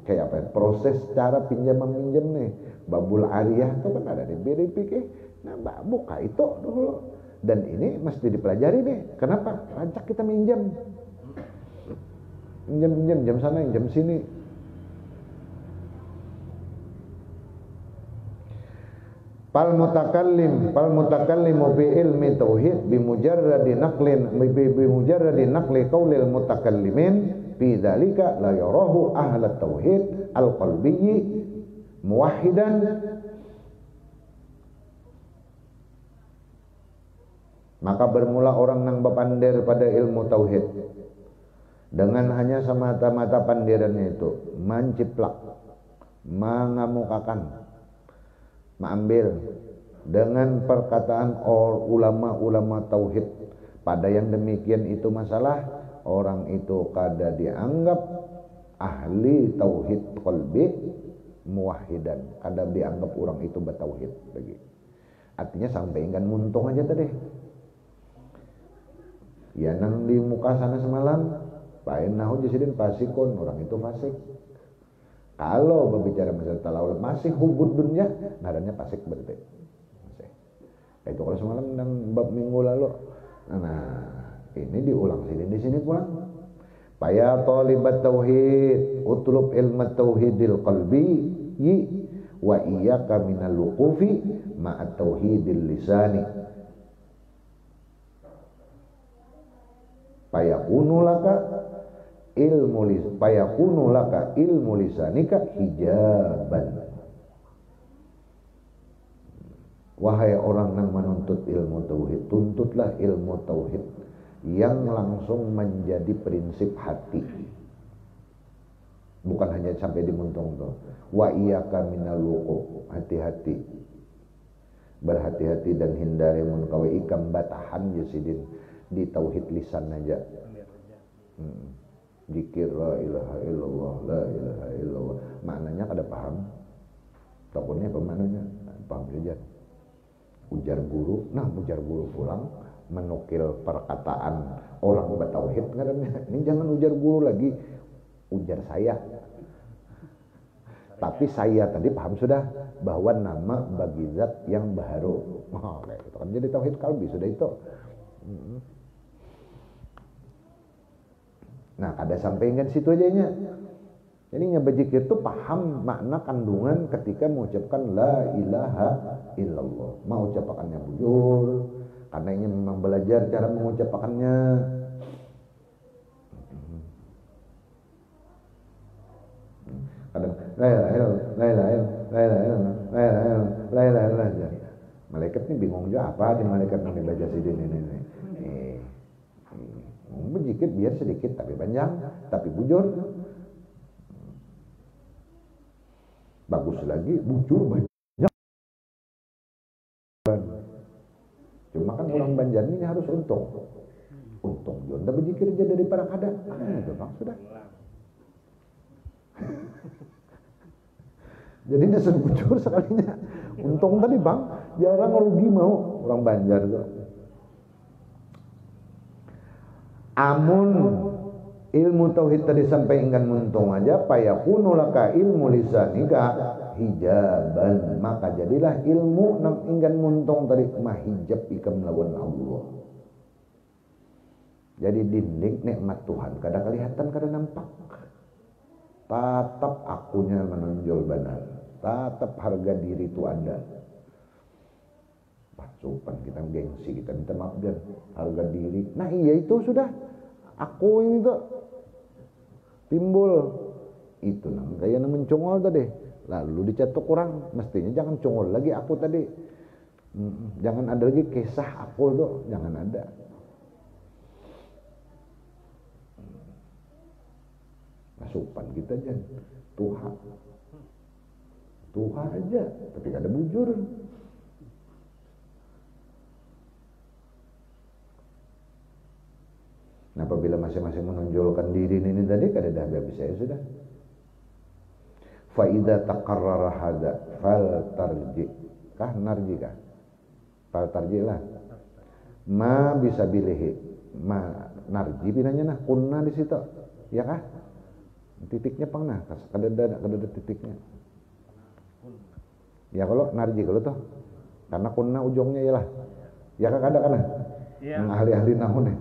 Kayak apa? Proses cara pinjam meminjam nih. Babul ariyah itu kan ada di fikih. Nah, buka itu dulu. Dan ini mesti dipelajari deh. Kenapa? Rancak kita minjam. Minjam jam sana, jam sini. Pal mutakallimu bi ilmi tauhid bi mujarradi naqli qaulil mutakallimin fi dzalika la yarahu ahlat tauhid al-qalbiyyi muwahhidan. Maka bermula orang nang bepandir pada ilmu tauhid dengan hanya semata-mata pandirannya itu menciplak, mengamukakan, mengambil dengan perkataan ulama-ulama tauhid. Pada yang demikian itu masalah orang itu kada dianggap ahli tauhid qalbi muwahhidan, kada dianggap orang itu bertauhid lagi. Artinya sampai ingin muntung aja tadi. Ya nang di muka sana semalam, pain nahu jasidin fasikun, orang itu fasik. Kalau berbicara masalah talawul masih hubud dunia, ngarannya fasik berarti. Itu kalau semalam nang bab minggu lalu. Nah, ini diulang di sini pulang. Paya talibat tauhid, utlub ilmu tauhidil qalbi wa iyyaka minal wuqufi ma'at tauhidil lisani. Payakunu laka ilmu lisanika hijaban. Wahai orang yang menuntut ilmu tauhid, tuntutlah ilmu tauhid yang langsung menjadi prinsip hati. Bukan hanya sampai di muntung tuh. Wa iyyaka minal wuquf, hati-hati. Berhati-hati dan hindari munkawa ikam batahan jasidin di tauhid lisan aja. Zikir la ilaha illallah, la ilaha illallah. Maknanya kada paham. Takutnya apa maknanya? Paham saja. Ujar guru, ujar guru pulang menukil perkataan orang bertauhid ngarannya. Ini jangan ujar guru lagi, ujar saya. Tapi saya tadi paham sudah bahwa nama bagi zat yang baru. Kayak gitu kan jadi tauhid kalbi sudah itu. Nah, kada sampai kan situ aja nya. Jadi berzikir itu paham makna kandungan ketika mengucapkan la ilaha illallah. Mau ucapannya bujur, karena ini memang belajar cara mengucapkannya. Kadang la ilaha illallah. Malaikat ini bingung juga apa di malaikat yang dibaca sidin ini. Berzikir biar sedikit tapi panjang, tapi bujur. Bagus lagi bujur banyak. Cuma kan orang Banjar ini harus untung Jonda berzikir aja daripada kada. Itu bang sudah. Jadi dasar bujur sekalinya. Untung tadi bang, jarang rugi mau orang Banjar itu. Amun ilmu tauhid tadi sampai ingin muntung aja, payakunu laka ilmu lisanika hijaban, maka jadilah ilmu nang ingin muntung tadi mahijab ikam lawan Allah. Jadi dinding nikmat Tuhan kada kelihatan, kada nampak. Tatap akunya menonjol benar, tatap harga diri itu ada. Sopan kita, gengsi kita, minta maaf dan harga diri. Nah iya itu sudah, aku ini tuh timbul itu kayak mencongol tadi, lalu dicatok orang, mestinya jangan congol lagi aku tadi. Jangan ada lagi kisah aku tuh, jangan ada. Nah, sopan kita aja, Tuhan aja, tapi gak ada bujur. Nah, apabila masing-masing menonjolkan diri ini tadi, kada dah habis saya sudah. Fa idza taqarrara hada fal tarji kah narji kah? Fal tarji lah. Ma bisa bilihi. Ma narji pinanya nah kunna di situ. Ya kah? Titiknya pang nah, kada ada titiknya. Ya kalau narji kalau tuh karena kunna ujungnya ialah. Ya kah kada kana? Iya. Ahli-ahli nahu nih.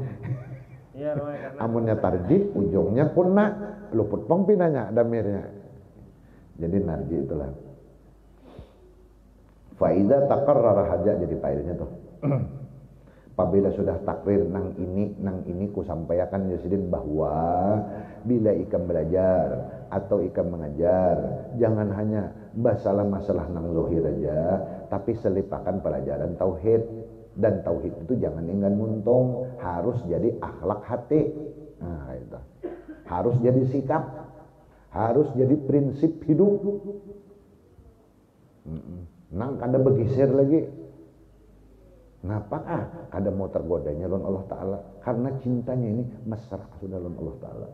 Iya, amunnya tarji ujungnya kunna, luput pong pinanya damirnya. Jadi narji itulah. Faida taqarrara haja jadi faidahnya tuh. Apabila sudah takrir nang ini ku sampaikan ya sidin bahwa bila ikam belajar atau ikam mengajar, jangan hanya masalah nang zahir aja, tapi selipakan pelajaran tauhid. Dan tauhid itu jangan enggan muntung, harus jadi akhlak hati. Nah, itu. Harus jadi sikap, harus jadi prinsip hidup. Nang kada begisir lagi. Ngapakah kada mau tergodanya lawan Allah Ta'ala? Karena cintanya ini mesra sudah lawan Allah Ta'ala.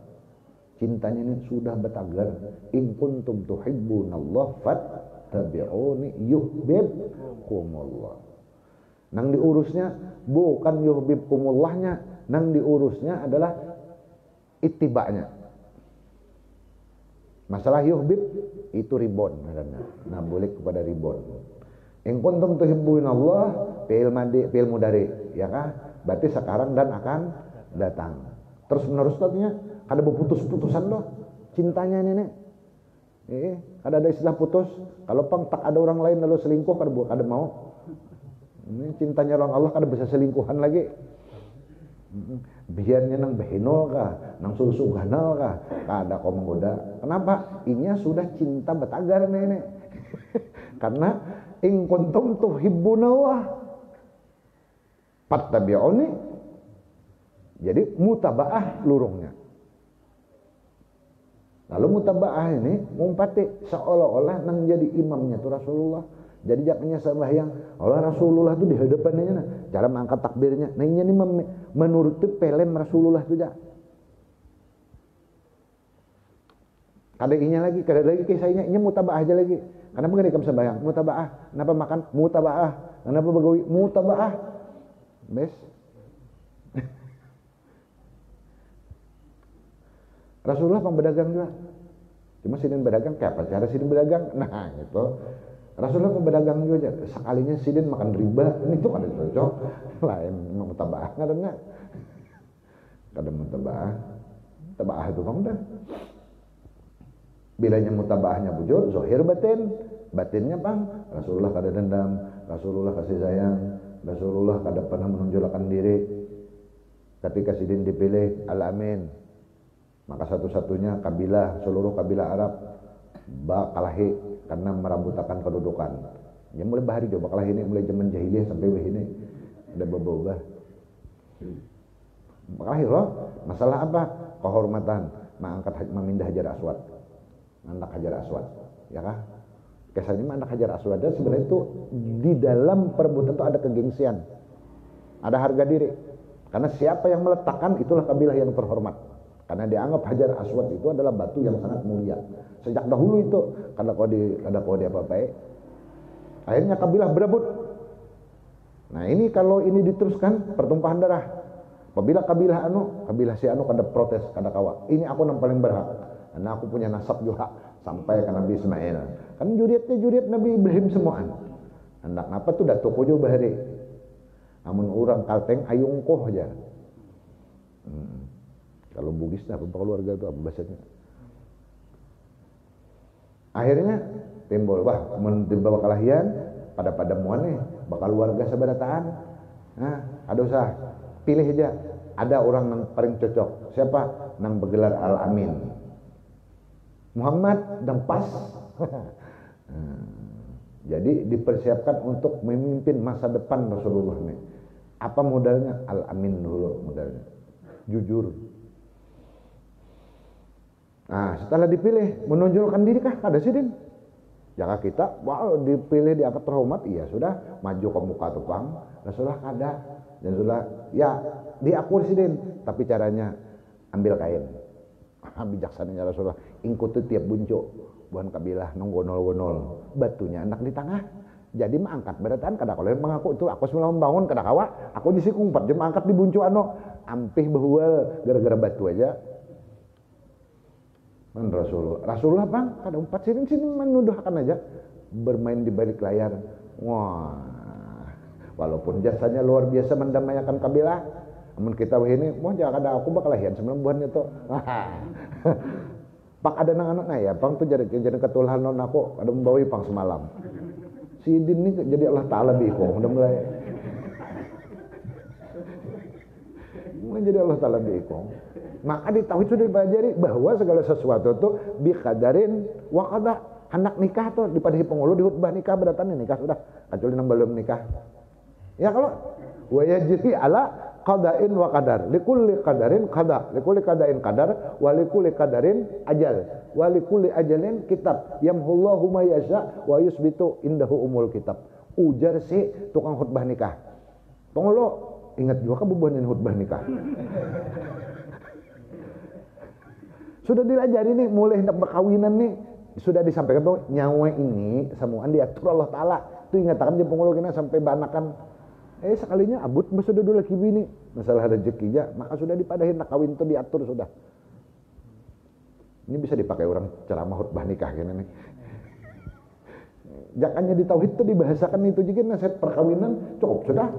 Cintanya ini sudah betagar. In kuntum tuhibbunallah fattabi'uni yuhibbukumullah. Nang diurusnya bukan yuhibbukumullah-nya, nang diurusnya adalah ittiba'nya. Masalah yuhibb itu ribon namanya. Nah, boleh kepada ribon. In kuntum tuhibbunallah fi'il mudhari, ya kah? Berarti sekarang dan akan datang. Terus menerus katanya kada berputus-putusan loh cintanya nenek. Kada ada istilah putus. Kalau pang tak ada orang lain lalu selingkuh kada mau. Ini cintanya orang Allah kada bisa selingkuhan lagi. Biarnya nang behinol kah, nang susu ganal kah, kada kau menggoda. Kenapa? Inya sudah cinta betagar nenek. Karena in kuntum tuhibbunallah fattabi'uni. Jadi mutabaah lurungnya. Lalu mutabaah ini ngumpati seolah-olah nang jadi imamnya tuh Rasulullah. Jadi jangannya sembahyang Allah Rasulullah itu di hadapannya nah, cara mengangkat takbirnya. Nah ini menuruti pelem Rasulullah itu ja. Kada lagi kisahnya ini mutabaah aja lagi. Kenapa enggak dikam sembahyang? Mutabaah. Kenapa makan? Mutabaah. Kenapa begawi? Mutabaah. Bes. Rasulullah pembedagang juga. Cuma sidin berdagang kayak apa cara sidin berdagang? Nah, gitu. Rasulullah pedagang juga aja. Sekalinya sidin makan riba, itu kan cocok. Lain mutabaah enggak? Kada mutabaah. Tabaah itu kan dah. Bilanya mutabaahnya bujur, zahir batin. Batinnya bang, Rasulullah kada dendam, Rasulullah kasih sayang, Rasulullah kada pernah menonjolkan diri. Ketika sidin dipilih al-amin, maka satu-satunya kabilah, seluruh kabilah Arab kalahi karena merambutakan kedudukan. Ya mulai bahari coba kalah ini mulai zaman jahiliyah sampai ini ada berubah. Kalah loh. Masalah apa? Kehormatan, mengangkat memindah Hajar Aswad. Anak Hajar Aswad, ya kah? Kesannya anak Hajar Aswad sebenarnya itu di dalam perebutan itu ada kegengsian. Ada harga diri. Karena siapa yang meletakkan itulah kabilah yang terhormat. Karena dianggap Hajar Aswad itu adalah batu yang sangat mulia. Sejak dahulu itu kada kau di apa-apa. Akhirnya kabilah berebut. Nah ini kalau ini diteruskan pertumpahan darah. Apabila kabilah si anu kada protes, kada kawa. Ini aku yang paling berhak. Karena aku punya nasab juga sampai ke Nabi Ismail. Kan juriat Nabi Ibrahim semuaan. Hendak apa tuh datuk kojo bahari. Namun orang kalteng ayungkoh aja. Kalau Bugis apa keluarga itu apa bahasanya? Akhirnya timbul wah menimba kalahian pada muane bakal warga sabarataan. Nah, ada usah pilih aja. Ada orang yang paling cocok. Siapa? Nang bergelar Al-Amin. Muhammad dan pas. Jadi dipersiapkan untuk memimpin masa depan Rasulullah nih. Apa modalnya? Al-Amin dulu modalnya. Jujur. Nah, setelah dipilih, menonjolkan diri kah? Kada sih, Din. Jangan kita, wah dipilih diangkat terhormat, iya sudah, maju ke muka tupang, Rasulullah kada. Dan sudah, ya diakur sih, Din. Tapi caranya, ambil kain. Bijaksananya Rasulullah, ingkutu tiap buncuk, buan kabilah, nonggonol-gonol, batunya anak di tengah. Jadi mengangkat beratan kada kalau mengaku itu aku semula membangun kada kawa, aku di siku 4 jam angkat di buncu ampih behual gara-gara batu aja. Man Rasulullah bang kada umpat sini menuduhkan aja bermain di balik layar. Wah, walaupun jasanya luar biasa mendamaikan kabilah, namun kita ini mau jangan ada aku bakal lahian 9 bulan itu. Pak ada anak-anak ya, pang tuh jadi ketulahan non aku ada membawa pang semalam. Si Din ini jadi Allah Ta'ala diikong udah mulai jadi Allah Ta'ala diikong. Maka di tauhid sudah dipelajari bahwa segala sesuatu itu biqadarin wa qada. Anak nikah tuh dipadahi pengulu di khutbah nikah berdatang nikah sudah kecuali nang belum nikah. Ya kalau wa yajri ala qada'in wa qadar. Likulli qadarin qada, likulli qada'in qadar, wa likulli qadarin ajal, wa likulli ajalin kitab. Yamhullahu ma yasha wa yusbitu indahu umul kitab. Ujar si tukang khutbah nikah. Pengulu ingat juga kebubuhan khutbah nikah. Sudah dilajari nih mulai hendak berkawinan nih, sudah disampaikan bahwa nyawa ini semuaan diatur Allah Ta'ala. Itu ingatakan je pengulu kena sampai banakan sekalinya abut sudah dulu lagi bini masalah rezekinya maka sudah dipadahin nak kawin itu diatur sudah. Ini bisa dipakai orang ceramah khutbah nikah kan nih. Jangannya di tauhid itu dibahasakan itu juga nasihat perkawinan cukup sudah.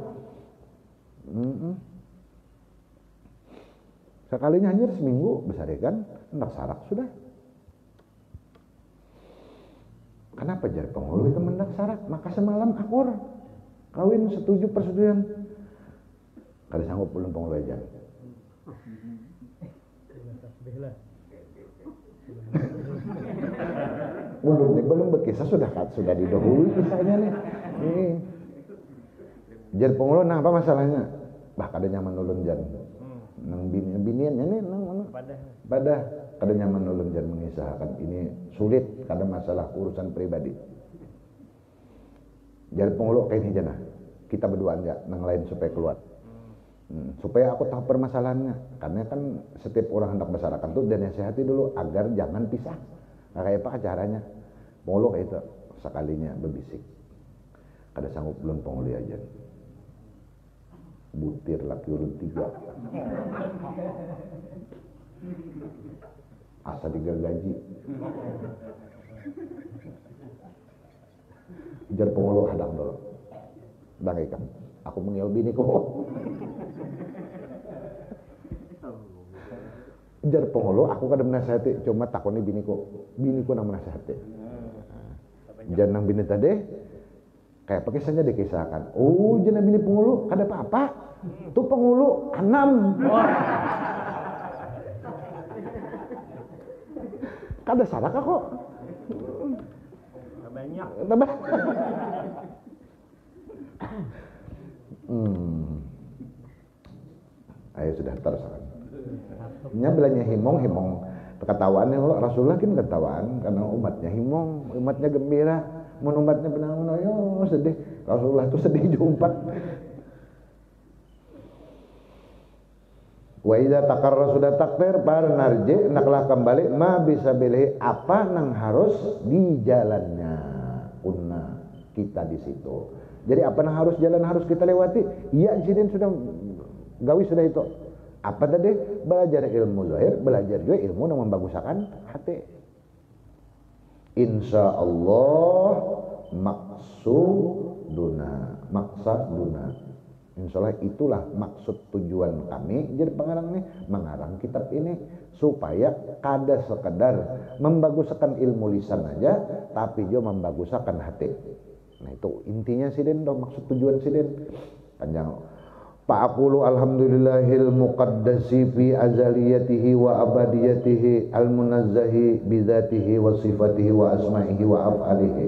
Sekalinya hanya seminggu besar ya kan hendak sarak sudah. Kenapa jadi penghulu itu mendak sarak? Maka semalam akur kawin setuju persetujuan. Kada sanggup belum penghulu aja. Belum berkisah sudah didahului kisahnya nih. Jadi penghulu nah apa masalahnya? Bah kada nyaman ulun jan. Nang biniannya nih nang badah kada nyaman ulun jan mengisahkan ini sulit kada masalah urusan pribadi. Jadi penghulu kayak ini jana kita berdua aja nang lain supaya keluar. Supaya aku tahu permasalahannya karena kan setiap orang hendak masyarakat tuh dan nasihati dulu agar jangan pisah. Nah, kayak apa caranya? Penghulu kayak itu sekalinya berbisik kada sanggup belum penghulu aja. Butir laki ulun 3 asa digaji jar penghulu hadang dulu bangaikan aku mengiau bini ko jar penghulu aku kada menasihati cuma takoni bini ko nang menasihati jar nang bini tadi kayak pakai saja dikisahkan jangan bini penghulu kada apa-apa tuh penghulu 6 kada salah kok banyak ayo sudah terus nya belanya himong ketawaannya Rasulullah kan ketawaan karena umatnya himong umatnya gembira mun umatnya benang yo sedih Rasulullah tuh sedih jumpat. Wa idza takarra sudah takdir par narji naklah kembali ma bisa pilih apa nang harus di jalannya kunna kita di situ. Jadi apa nang harus jalan harus kita lewati? Iya sidin sudah gawi sudah itu. Apa tadi? Belajar ilmu zahir, belajar juga ilmu yang membagusakan hati. Insyaallah maqsuduna. Insyaallah itulah maksud tujuan kami jadi pengarang nih mengarang kitab ini supaya kada sekedar membaguskan ilmu lisan aja tapi juga membaguskan hati. Nah itu intinya sidin, maksud tujuan sidin. Panjang. Fa'aqulu alhamdulillahil muqaddasi fi azaliyatihi wa abadiyatihi al-munazzahi bidzatihi wa sifatihi wa asma'ihi wa af'alihi.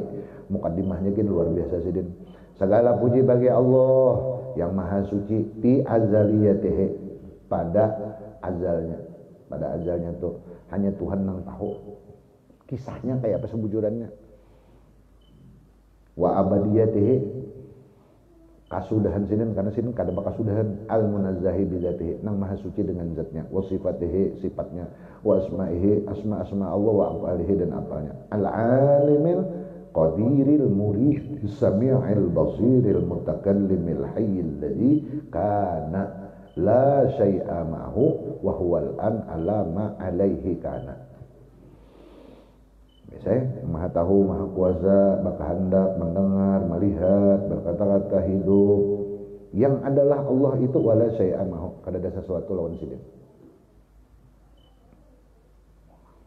Mukaddimahnya gitu luar biasa sidin. Segala puji bagi Allah yang maha suci fi azaliyatihi, pada azalnya. Pada azalnya tuh hanya Tuhan yang tahu kisahnya kayak apa sebujurannya. Wa abadiyatihi, kasudahan sinin, karena sinin kada bakasudahan, al munazzahi bidzatihi, nang maha suci dengan zatnya, wa sifatihi, sifatnya, wa asma'ihi, asma Allah, wa af'alihi, dan apalnya, al alimil qadiril murid sami'il basiril mutakallimil hayyil ladzi kana la syai'a ma'hu wa huwal an ala ma alaihi kana. Biasanya maha tahu, maha kuasa, berkehendak, mendengar, melihat, berkata-kata, hidup, yang adalah Allah itu wala syai'a ma'hu, kada ada sesuatu lawan sidin.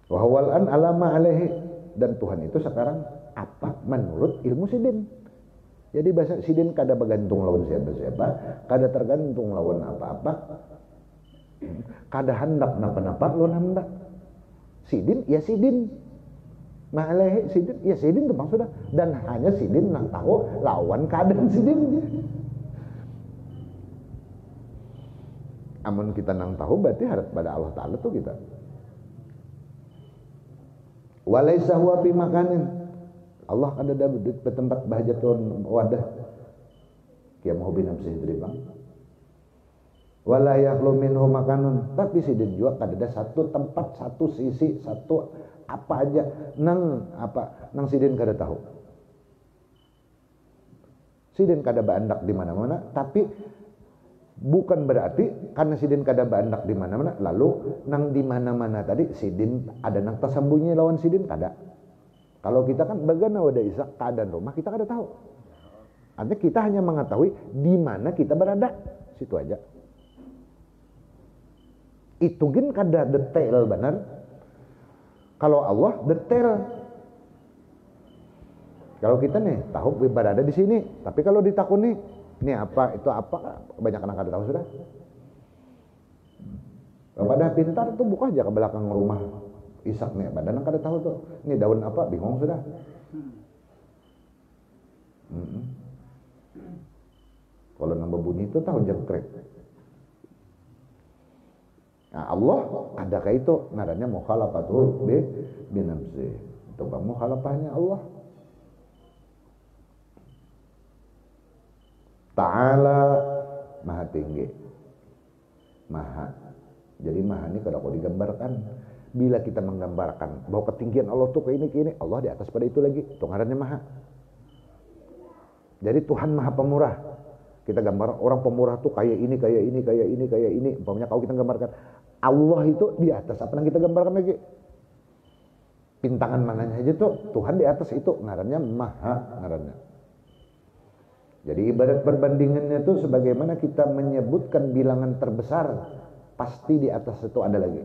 Wa huwal an ala ma alaihi, dan Tuhan itu sekarang apa menurut ilmu sidin. Jadi bahasa sidin kada bergantung lawan siapa-siapa, kada tergantung lawan apa-apa, kada hendak napa-napa lawan hendak. Sidin ya sidin, ma'alehi sidin ya sidin tuh maksudnya, dan hanya sidin nang tahu lawan keadaan sidin. Amun kita nang tahu berarti harap pada Allah Ta'ala tuh kita. Walaysa huwa fi makanin, Allah ada di tempat bahjatun wadah kia mau binafsih dribang. Wala yakhlu minhu makanun, tapi sidin juga kada ada satu tempat, satu sisi, satu apa aja nang sidin kada tahu. Sidin kada baandak di mana-mana, tapi bukan berarti karena sidin kada baandak di mana-mana lalu nang di mana-mana tadi sidin ada nang tersembunyi lawan sidin, kada. Kalau kita kan bagana wada isa keadaan rumah kita kada tahu. Artinya kita hanya mengetahui di mana kita berada, situ aja. Itu gin kada detail benar. Kalau Allah detail. Kalau kita nih tahu berada di sini, tapi kalau ditakuni ini apa, itu apa, banyak anak kada tahu sudah. Pada pintar tuh buka aja ke belakang rumah Ishak nih, badan kada tahu tuh. Ini daun apa, bingung sudah. Kalau nambah bunyi itu tahu jangkrik. Nah, Allah ada kayak itu ngarannya mukhalafatul binafsi. Itu bang mukhalafahnya Allah Ta'ala maha tinggi, maha. Jadi maha ini kada kau digambarkan. Bila kita menggambarkan bahwa ketinggian Allah tuh kayak ini, Allah di atas pada itu lagi. Itu ngarannya maha. Jadi Tuhan maha pemurah. Kita gambar orang pemurah tuh kayak ini, kayak ini, kayak ini, kayak ini. Umpamanya kalau kita gambarkan Allah itu di atas, apa yang kita gambarkan lagi? Pintangan mananya aja tuh Tuhan di atas itu ngarannya maha ngarannya. Jadi ibarat perbandingannya tuh sebagaimana kita menyebutkan bilangan terbesar, pasti di atas itu ada lagi.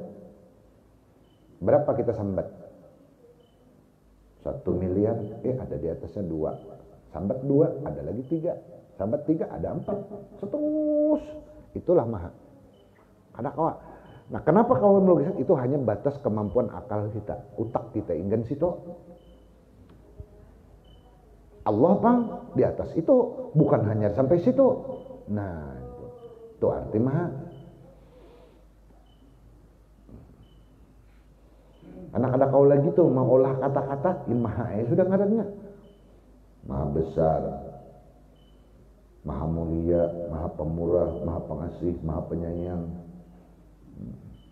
Berapa kita sambat? 1 miliar, ada di atasnya 2. Sambat 2, ada lagi 3. Sambat 3, ada 4. Seterus. Itulah maha. Ada kawan. Nah, kenapa kawan melogiskan? Itu hanya batas kemampuan akal kita, utak kita, ingin situ. Allah bang di atas itu bukan hanya sampai situ. Nah, itu arti maha. Anak ada kau lagi tuh mau olah kata-kata, maha sudah ngarannya. Maha besar, maha mulia, maha pemurah, maha pengasih, maha penyayang,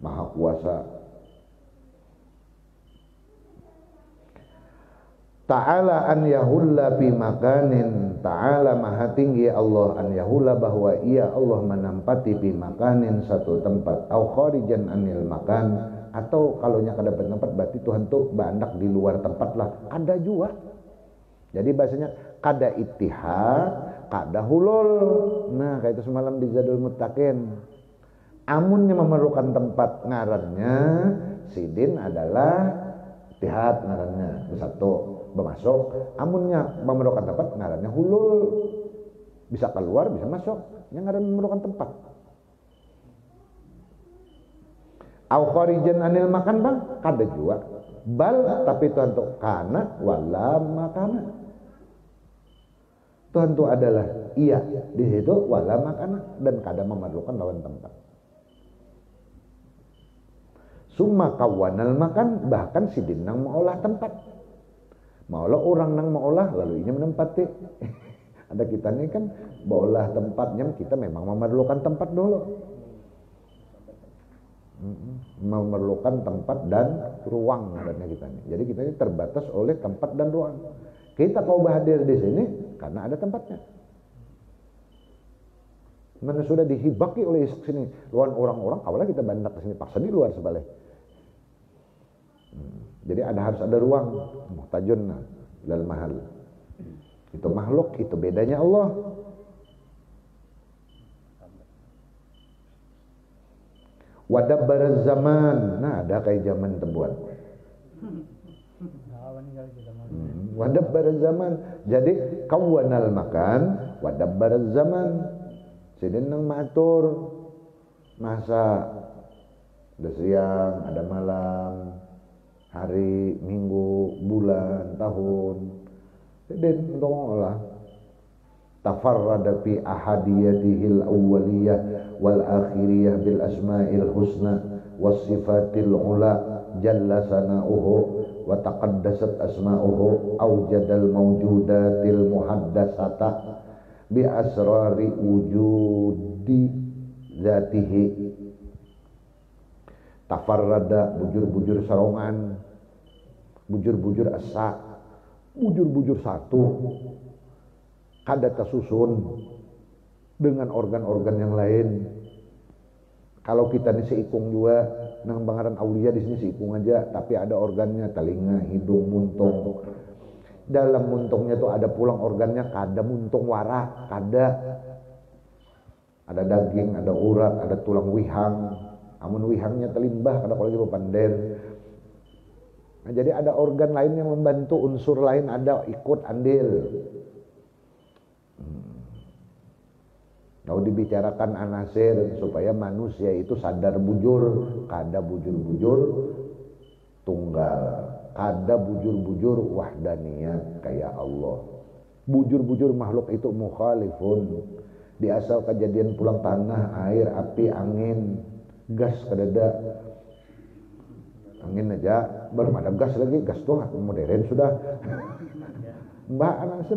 maha kuasa. Ta'ala an yahulla fi makanin, ta'ala maha tinggi Allah an yahulla bahwa ia Allah menampati fi makanin satu tempat, au kharijan anil makan, atau kalau nya kada tempat berarti Tuhan tuh bandak di luar tempat lah, ada juga. Jadi bahasanya kada ittihad, kada hulul. Nah, kayak itu semalam di Zadul Muttaqin. Amunnya memerlukan tempat ngarannya sidin adalah ittihad ngarannya. Satu masuk. Amunnya memerlukan tempat ngarannya hulul, bisa keluar bisa masuk, yang ngaran memerlukan tempat. Au kharijan anil makan bang, kada jua. Bal tapi Tuhan tu kana wala makana. Tuhan tu adalah iya di situ wala makana dan kada memerlukan lawan tempat. Summa kawanal makan, bahkan si dinang maulah tempat. Maulah orang nang maulah lalu ini menempati. Ada kita ini kan maulah tempatnya, kita memang memerlukan tempat dulu. Memerlukan tempat dan ruang adanya kita ini. Jadi kita ini terbatas oleh tempat dan ruang. Kita kau hadir di sini karena ada tempatnya. Mana sudah dihibaki oleh sini luar orang-orang, awalnya kita bandak ke sini paksa di luar sebalik. Jadi harus ada ruang muhtajun dalam mahal. Itu makhluk, itu bedanya Allah. Wadabbar zaman, nah ada kayak zaman tebuan. Wadabbar zaman, jadi kawanal makan, wadabbar zaman. Sidin nang matur masa ada siang, ada malam, hari, minggu, bulan, tahun. Sidin untuk Allah. Tafarrada fi ahadiyatihil awwaliyah wal akhiriyah bil asma'il husna was sifatil ula jalla sana'uhu wa taqaddasat asma'uhu awjadal mawjudatil muhaddasata bi asrari wujudi zatihi. Tafarrada bujur-bujur sarongan, bujur-bujur asa, bujur-bujur satu, kada tersusun dengan organ-organ yang lain. Kalau kita ini seikung juga, nang bangaran aulia di sini seikung aja, tapi ada organnya telinga, hidung, muntung. Dalam muntungnya tuh ada pulang organnya, kada muntung wara, kada. Ada daging, ada urat, ada tulang wihang. Amun wihangnya telimbah, kada kalau lagi bepander. Nah, jadi ada organ lain yang membantu, unsur lain ada ikut andil. Kalau dibicarakan anasir supaya manusia itu sadar bujur, kada bujur-bujur tunggal, kada bujur-bujur wahdaniyat kayak Allah. Bujur-bujur makhluk itu mukhalifun. Di asal kejadian pulang tanah, air, api, angin, gas kadada. Angin aja, baru ada gas lagi, gas tuh modern sudah. Mbak anasir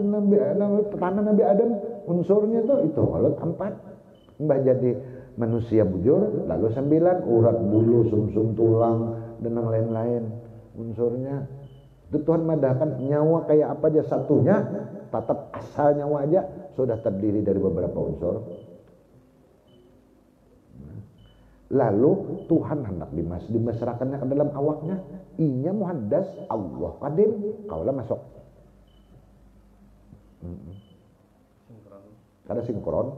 tanah Nabi Adam unsurnya tuh itu kalau 4. Mbah jadi manusia bujur, lalu 9 urat, bulu, sumsum, tulang dan yang lain-lain unsurnya. Itu Tuhan madahkan nyawa kayak apa aja satunya, tetap asal nyawa aja sudah terdiri dari beberapa unsur. Lalu Tuhan hendak dimasrakannya ke dalam awaknya, inya muhaddas Allah kadim, kaulah masuk. Kada sinkron.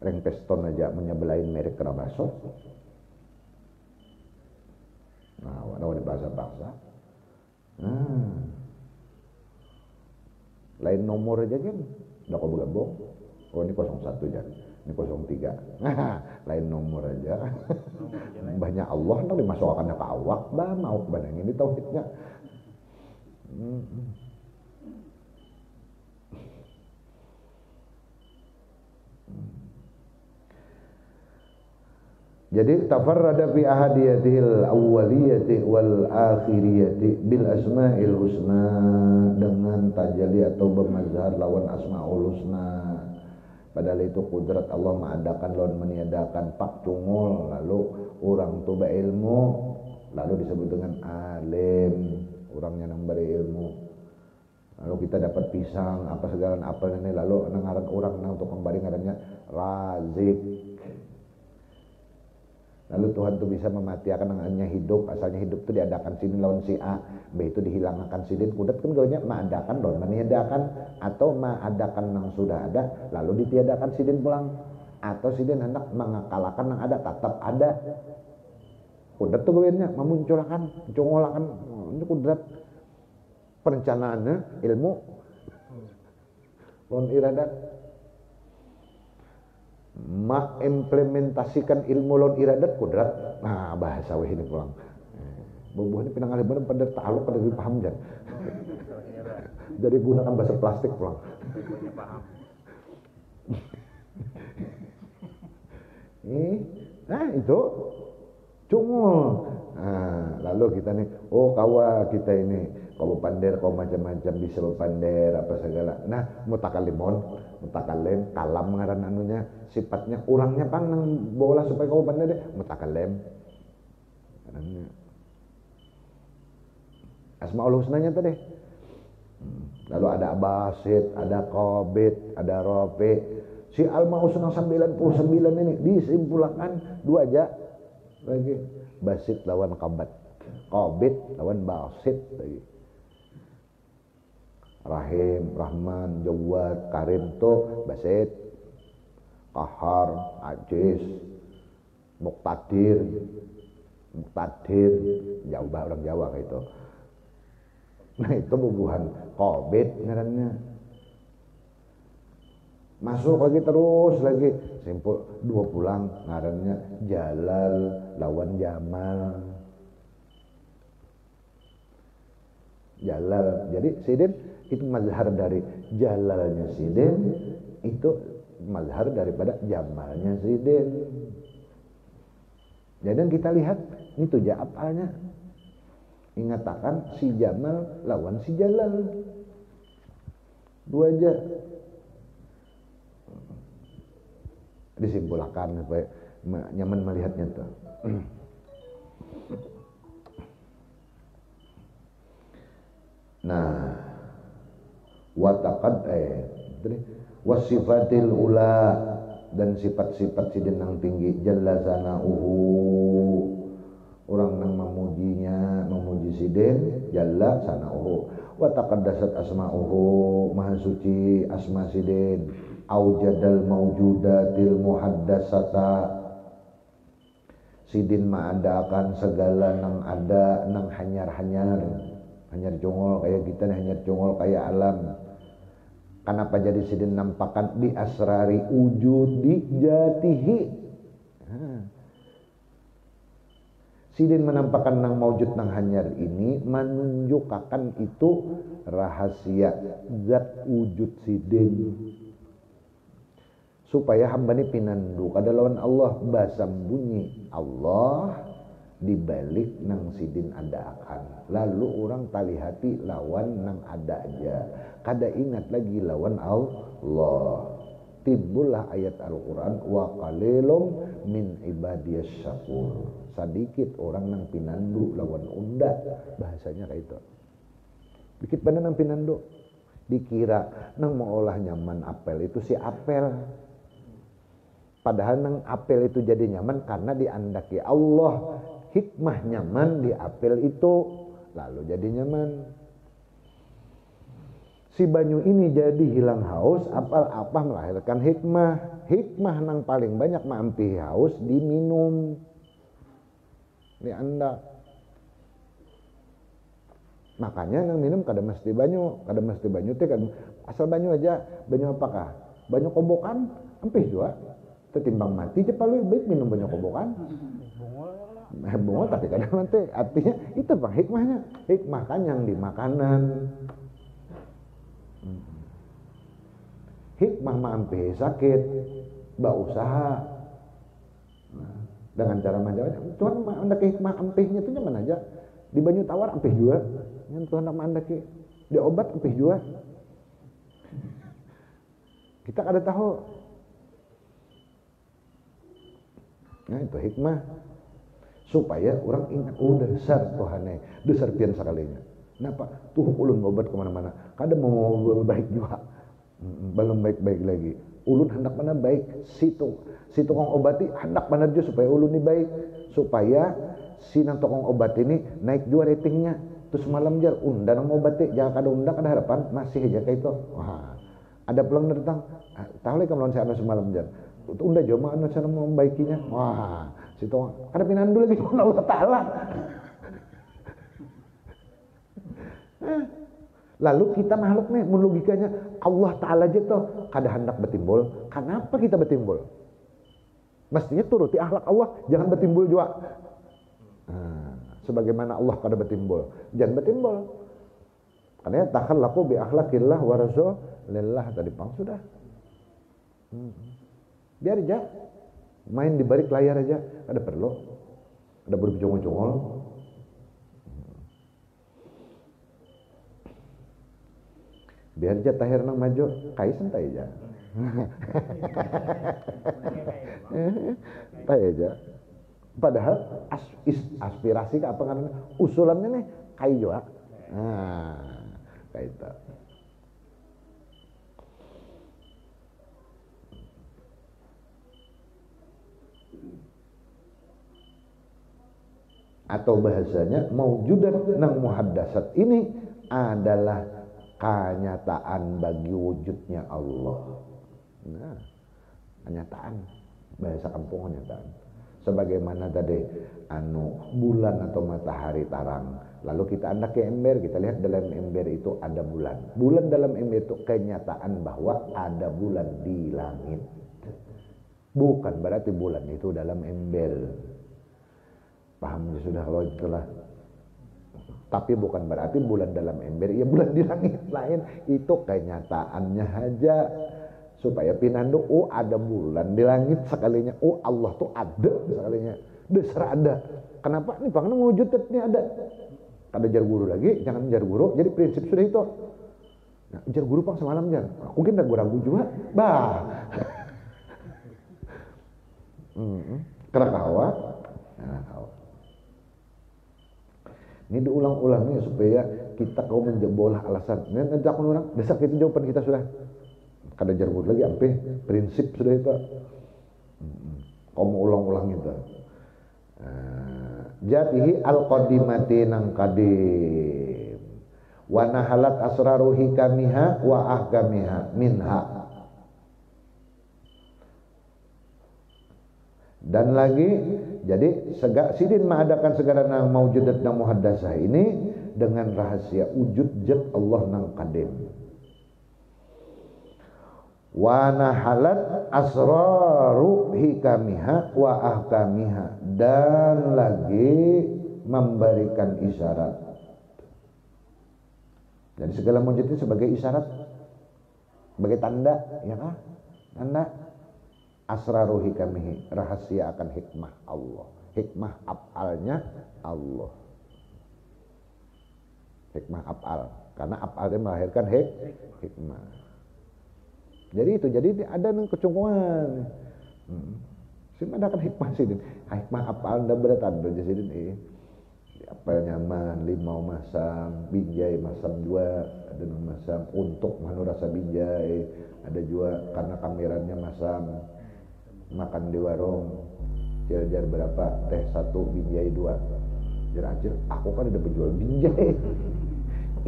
Reng peston aja menyebelain merek kerabaso. Nah, wana bahasa-bahasa. Lain nomor aja kan. Udah kau bergabung. Oh ini 01 aja. Ini 03. Lain nomor aja. Banyak Allah ntar dimasukkannya ke awak. Bah mau kebanyakan ini tauhidnya. Jadi tafarrada fi ahadiyatihil awwaliyati wal akhiriyati bil asma'il husna, dengan tajalli atau bermazhar lawan asmaul husna. Padahal itu kudrat Allah mengadakan lawan meniadakan pak cungul, lalu orang tu berilmu lalu disebut dengan alim, orangnya nang berilmu. Lalu kita dapat pisang apa segala apel ini, lalu ngaran orang nang untuk kembali ngarannya razik. Lalu Tuhan tuh bisa mematiakan namanya hidup, asalnya hidup itu diadakan sini lawan si A, B itu dihilangkan sidin. Kudat kan gawanya mengadakan lawan meniadakan, atau mengadakan yang sudah ada lalu ditiadakan sidin pulang, atau sidin hendak mengakalkan yang ada tetap ada. Kudrat tuh gawinnya memunculkan, congolakan itu kudrat. Perencanaannya ilmu lawan iradat. Mengimplementasikan ilmu lawan iradat kudrat. Nah, bahasa weh ini pulang. Boboh ini pinang alih bener pada taluk pada paham jan. Jadi gunakan bahasa plastik pulang. Paham. Nah itu cungul. Nah, lalu kita nih, oh kawa kita ini, kau pander, kau macam-macam bisa pander apa segala. Nah, mutakalim, kalam ngaran anunya, sifatnya orangnya pang nang bola supaya kau pander deh, mutakalim. Karena Asmaul Husnanya tadi. Lalu ada Basit, ada Qabid, ada Rafi. Si Al-Mausuna 99 ini disimpulkan dua aja lagi. Basit lawan Qabid lawan Basit lagi. Rahim, Rahman, Jawad, Karim tuh Basit. Qahar, Ajiz, Muqtadir, jauh bah orang Jawa kayak itu. Nah itu bubuhan Qabid ngarannya. Masuk lagi terus lagi simpul dua pulang ngarannya Jalal lawan Jamal. Jalal jadi Sidin itu mazhar dari Jalalnya Sidin, itu mazhar daripada Jamalnya Sidin. Jadi kita lihat itu aja apanya, ingatakan si Jamal lawan si Jalal, dua aja disimpulkan supaya nyaman melihatnya tuh. Nah, wataqad wasifatil ula, dan sifat-sifat sidin yang tinggi jalla sanauhu, orang yang memuji sidin jalla sanauhu, wa taqaddasat asmauhu, maha suci asma sidin, aujadal maujudatil muhaddasata, sidin ma'adakan segala nang ada nang hanyar jongol kayak kita, hanyar jongol kayak alam. Kenapa jadi sidin nampakan bi asrari wujudi jatihi. Sidin menampakkan nang maujud nang hanyar ini menunjukkan itu rahasia zat wujud sidin, supaya hamba ini pinandu kada lawan Allah, basam bunyi Allah dibalik nang sidin ada akan. Lalu orang tali hati lawan nang ada aja, kada ingat lagi lawan Allah. Timbullah ayat Al-Quran, wa qalilum min ibadiyas syakur, sedikit orang nang pinandu lawan unda, bahasanya kayak itu. Dikit bener nang pinandu, dikira nang mau olah nyaman apel itu si apel, padahal nang apel itu jadi nyaman karena diandaki Allah, hikmah nyaman di apel itu lalu jadi nyaman. Si banyu ini jadi hilang haus apa melahirkan hikmah nang paling banyak mampi haus diminum di anda. Makanya nang minum kada mesti banyu teh kan asal banyu aja. Banyu apakah? Banyu kobokan empih juga. Ketimbang mati aja paling baik minum banyu kobokan. Bungol tapi kadang nanti artinya itu bang hikmahnya, hikmah kan yang di makanan. Hikmah mampi sakit, mbak usaha. Nah, dengan cara menjawab, Tuhan mendak hikmah ampihnya itu nyaman aja. Di banyu tawar ampih juga, yang Tuhan nak mandaki di obat ampih juga. Kita kada tahu. Nah itu hikmah. Supaya orang ingat, oh dasar Tuhannya, dasar pian sekalinya. Kenapa? Tuh ulun obat kemana-mana. Kadang mau baik juga, belum baik-baik lagi. Ulun hendak mana baik, si tukang obati hendak mana juga supaya ulun ini baik, supaya si nang tukang obat ini naik juga ratingnya. Terus malam jar unda nang obati, jangan kada unda kada harapan masih aja kayak itu. Wah, ada pulang datang, tahu lagi kamu saya anu semalam jar. Unda joma anu cara membaikinya. Wah, situ kada pinandu lagi Allah Ta'ala. Lalu kita makhluk nih, logikanya Allah Ta'ala aja tuh kada hendak betimbul, kenapa kita betimbul? Mestinya turuti akhlak Allah, jangan betimbul juga. Sebagaimana Allah kada betimbul, jangan betimbul. Karena takhallaku bi akhlaqillah wa rasulillah tadi pang sudah. Biar aja main di balik layar aja, kada perlu. Ada bercongol-congol. Biar aja tahir nang maju, kai santai aja. Tai aja. Padahal aspirasi ke apa kan usulannya nih kai juga. Kayak itu. Atau bahasanya maujudat nang muhaddasat ini adalah kenyataan bagi wujudnya Allah. Nah, kenyataan bahasa kampung kenyataan. Sebagaimana tadi bulan atau matahari tarang. Lalu kita anda ke ember, kita lihat dalam ember itu ada bulan. Bulan dalam ember itu kenyataan bahwa ada bulan di langit. Bukan berarti bulan itu dalam ember. Paham sudah kalau itulah. Tapi bukan berarti bulan dalam ember, ya bulan di langit lain. Itu kenyataannya aja. Supaya pinandu, ada bulan di langit sekalinya. Allah tuh ada sekalinya. Dasar ada. Kenapa? Nih pengen mewujudnya ada. Kada jar guru lagi, jangan jar guru. Jadi prinsip sudah itu. Nah, jar guru pang semalam jar. Aku kira ragu juga. Bah. Kerakawa. Nah, ini diulang-ulangnya supaya kita kau menjebolah alasan. Nanti aku orang, dasar itu jawaban kita sudah. Kada jargut lagi ampe prinsip sudah itu. Kau mau ulang-ulang itu. Jatihi al-qadimati nang qadim. Wa nahalat asraru hikamiha wa ahkamiha minha. Dan lagi jadi sidin mengadakan segala nang maujudat nang muhaddasah ini dengan rahasia wujud zat Allah nang qadim. Wa nahalat asraru hikamiha wa ahkamiha, dan lagi memberikan isyarat. Jadi segala wujud itu sebagai isyarat, sebagai tanda, ya kan? Tanda asraru hikamihi, rahasia akan hikmah Allah, hikmah af'alnya Allah, hikmah af'al, karena af'alnya melahirkan hikmah. Jadi ada yang kecungkungan. Ada kan hikmah sidin, hikmah af'al ndak beratan berarti sidin apa nyaman, limau masam, binjai masam juga, ada masam untuk manu rasa binjai, ada juga karena kamerannya masam. Makan di warung jar berapa teh 1 binjai 2 jar anjir aku kan udah berjual binjai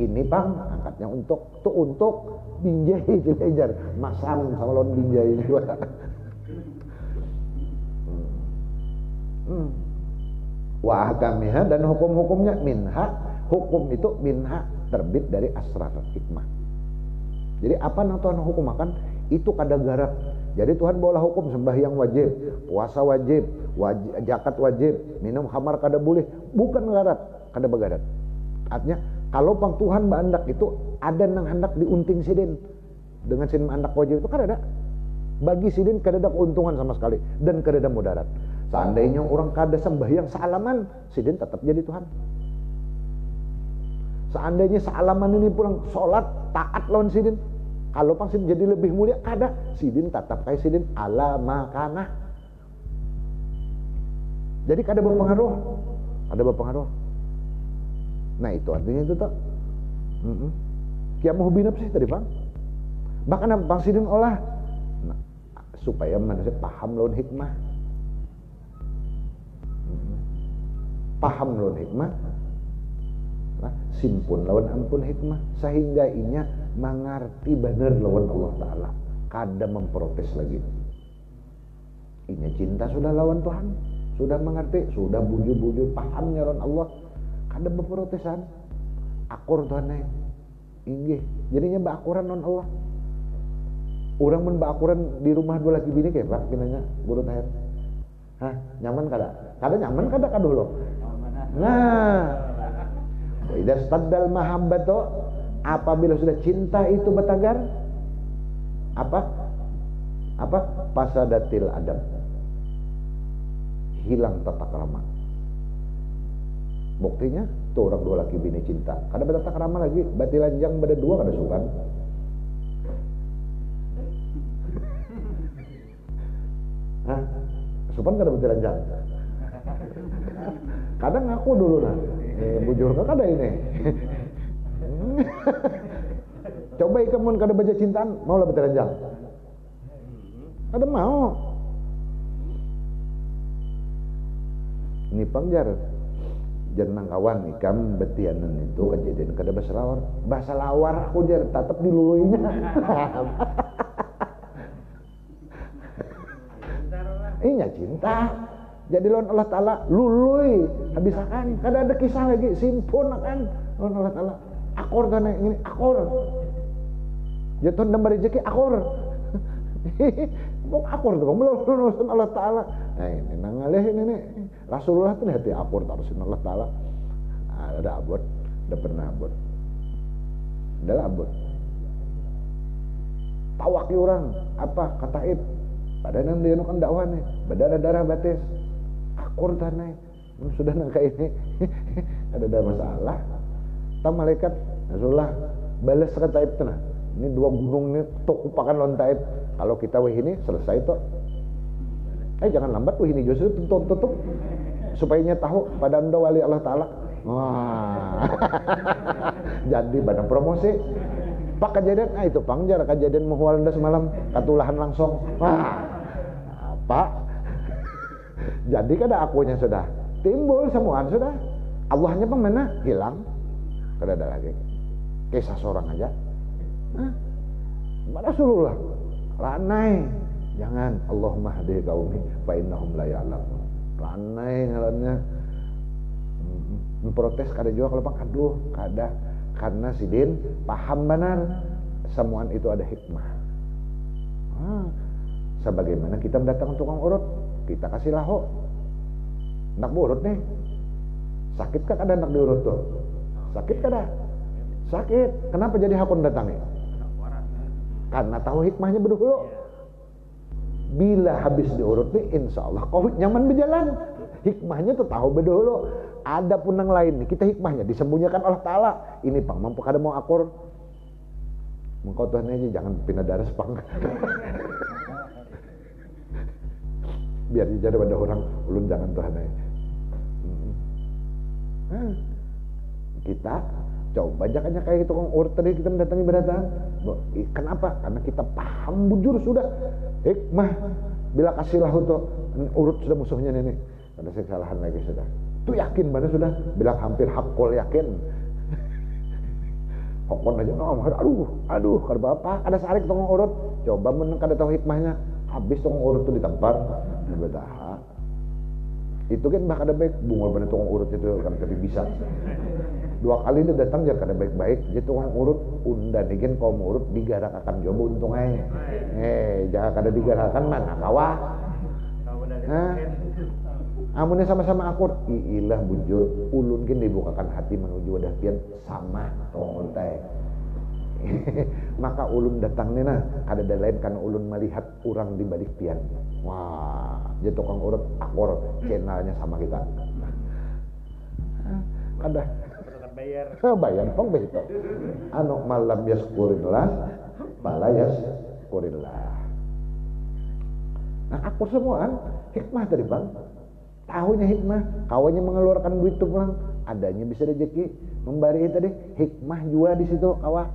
ini bang angkatnya untuk binjai jar masam sama lawan binjai juga. Wa ahkamiha, dan hukum-hukumnya minha, hukum itu minha terbit dari asrar hikmah. Jadi apa nang Tuhan hukum akan itu kada garap. Jadi Tuhan bawalah hukum sembahyang wajib, puasa wajib, zakat wajib, minum khamar kada boleh, bukan ngarat, kada begarat. Artinya kalau pang Tuhan bandak itu ada nang hendak diunting sidin dengan sidin bandak wajib itu kada ada. Bagi sidin kada ada keuntungan sama sekali dan kada ada mudarat. Seandainya orang kada sembahyang salaman, sidin tetap jadi Tuhan. Seandainya salaman ini pulang sholat taat lawan sidin, kalau pang sidin jadi lebih mulia, kada sidin tetap kayak sidin ala makanah. Jadi kada berpengaruh, nah itu artinya itu tak kia mau binap sih tadi bang. Bahkan pang sidin olah supaya manusia paham lawan hikmah, paham lawan hikmah, simpun lawan ampun hikmah, sehingga inya mengerti benar lawan Allah Ta'ala, kada memprotes lagi. Inya cinta sudah lawan Tuhan, sudah mengerti, sudah bujur-bujur paham nyaron Allah, kada beprotesan akur tuhannya inggih jadinya baakuran non Allah. Orang mun baakuran di rumah dua laki bini kayak pak pinanya guru tahir. Hah, nyaman kada? Kada nyaman kada kadulo. Nah, wa idza staddal mahabbatu, apabila sudah cinta itu batagar, apa? Fasadatil adab. Hilang tata krama. Buktinya tuh orang dua laki bini cinta, kada bertata krama lagi, batilanjang beda dua kada sukan. Hah? Supan kada batilanjang. Kadang ngaku dulu nah, bujur ka kada ini. Coba ikamun kada baca cintaan, mau lah batilanjang. Kada mau. Ini pangjar jenang kawan ikam betianan itu kejadian kada bahasa lawar aku jar tetap diluluinya. Iya cinta jadi lawan Allah Ta'ala lului habis akan kada ada kisah lagi simpun akan lawan Allah Ta'ala akor kan ini akor jatuh dan rezeki akor. Mau akor tuh belum Allah Ta'ala. Nah ini nangalih ini Rasulullah tuh hati akor tarusin Allah Ta'ala. Ada abot, ada pernah abot, ada abot. Tawaki orang apa kataib pada nang dia nukan dakwah nih berdarah batis akor tanah sudah nangka ini ada masalah tam malaikat Rasulullah balas ke taib tanah ini dua gunung ini tok upakan lawan taib kalau kita weh ini selesai toh jangan lambat weh ini justru tutup supaya tahu pada anda wali Allah Ta'ala. Wah jadi badan promosi pak kejadian itu pangjar kejadian muhwal anda semalam katulahan langsung apa jadi kada akunya sudah timbul semuaan sudah Allahnya pemana hilang kada ada lagi kisah seorang aja Rasulullah ranai jangan Allahumma hadi qaumi fa innahum la ya'lamun ranai ngarannya memprotes kada juga kalau pak aduh kada karena sidin paham benar semuaan itu ada hikmah. Sebagaimana kita mendatangkan tukang urut kita kasih laho nak urut nih sakit kah kada nak diurut tuh sakit kada sakit kenapa jadi hakun datangi karena tahu hikmahnya berdulu bila habis diurut nih insya Allah covid nyaman berjalan hikmahnya tuh tahu berdulu ada pun yang lain nih kita hikmahnya disembunyikan Allah Ta'ala ini pang mampu kada mau akur mengkau Tuhan aja jangan pindah darah sepang biar jadi pada orang ulun jangan Tuhan aja kita coba jangan kayak tukang urut tadi kita mendatangi berdatang kenapa karena kita paham bujur sudah hikmah bila kasihlah untuk urut sudah musuhnya ini ada kesalahan lagi sudah itu yakin mana sudah bilang hampir hakol yakin hakol aja aduh kada apa ada sarik tukang urut coba meneng kada tahu hikmahnya habis tukang urut itu ditampar bedah itu kan bah kada baik bungul pada tukang urut itu kan tapi bisa dua kali dia datang jangan kada baik-baik jadi tukang urut undan igen kaum urut digarak akan coba untung aja jangan kada digarakan mana kawah amunnya sama-sama akur ilah bujur ulun kan dibukakan hati menuju wadah pian sama tong untai maka ulun datang nih nah kada ada lain karena ulun melihat orang di balik pian wah jadi tukang urut akur channelnya sama kita ada bayar pong begitu anu malam yaskurillah pala yaskurillah nah akur semuaan hikmah tadi bang tahunya hikmah kawannya mengeluarkan duit itu pulang adanya bisa rezeki membari tadi hikmah juga di situ kawah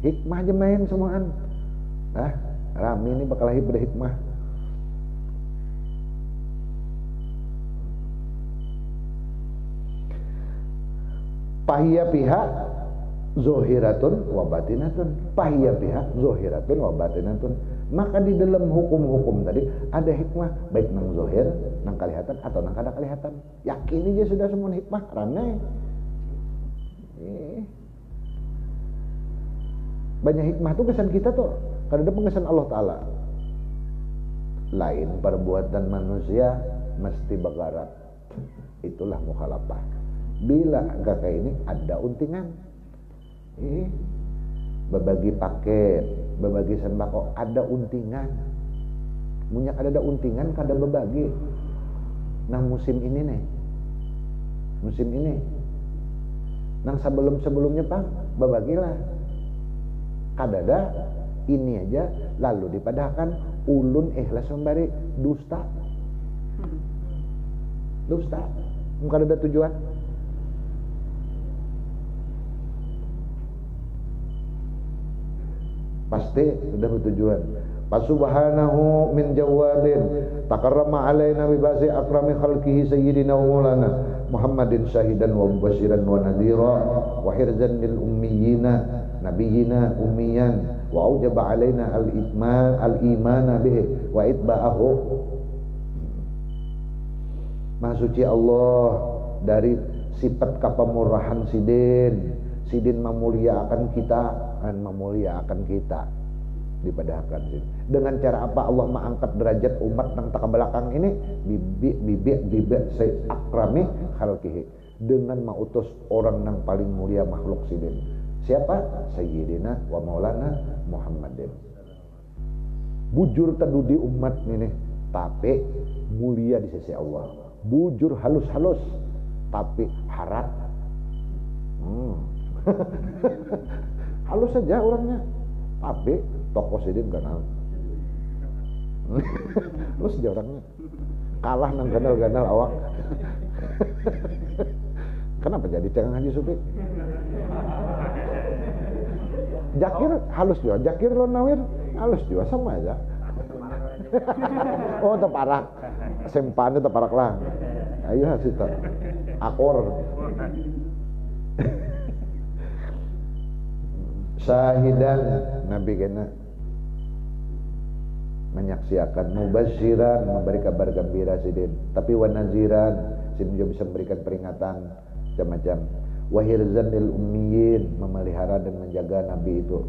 hikmah aja main semuaan nah rame ini bakal lahir berhikmah pahiyya pihak zohiratun wa batinatun pahiyya pihak zohiratun wa batinatun Maka di dalam hukum-hukum tadi ada hikmah, baik nang zohir, nang kalihatan atau nang kada kalihatan. Yakin aja sudah semua hikmah, ramai. Banyak hikmah tuh kesan kita tuh, kada ada pengesan Allah Ta'ala. Lain perbuatan manusia mesti bergarap. Itulah mukhalafah. Bila kakak ini ada untingan, berbagi paket, berbagi sembako, ada untingan. Munyak ada untingan, kada berbagi. Nah musim ini nih, musim ini, nang sebelum-sebelumnya Pak, berbagilah. Kada ada, ini aja, lalu dipadahkan ulun ikhlas memberi dusta. Dusta, kada ada tujuan. Pasti sudah bertujuan. Fasubhanahu min jawadin takarrama alaina bi basi akrami khalqihi sayyidina wa maulana Muhammadin syahidan wa mubasyiran wa nadhira wa hirzan lil ummiyina nabiyina ummiyan wa aujaba alaina al imana bihi wa itba'ahu. Maha suci Allah dari sifat kepemurahan Sidin memuliakan kita dan memuliakan kita dipadahkan dengan cara apa Allah mengangkat derajat umat yang tak belakang ini bibi akrami khalqihi dengan mengutus orang yang paling mulia makhluk Sidin. Siapa? Sayyidina wa maulana Muhammadin. Bujur tadudi umat ini tapi mulia di sisi Allah. Bujur halus-halus tapi harat. Halus saja orangnya, tapi tokoh Sidin kenal. Halus saja orangnya, kalah nang ganal-ganal awak. Kenapa jadi Cang Haji Supik? Jakir halus juga, Jakir lo Nawir halus juga, sama aja. Oh teparak, sempannya teparak lah. Ayo hasil akor. Syahidan Nabi kena menyaksikan, mubasyiran memberi kabar gembira Sidin, tapi wanaziran Sidin juga bisa memberikan peringatan macam-macam. Wahirzan lil ummiyin memelihara dan menjaga Nabi itu.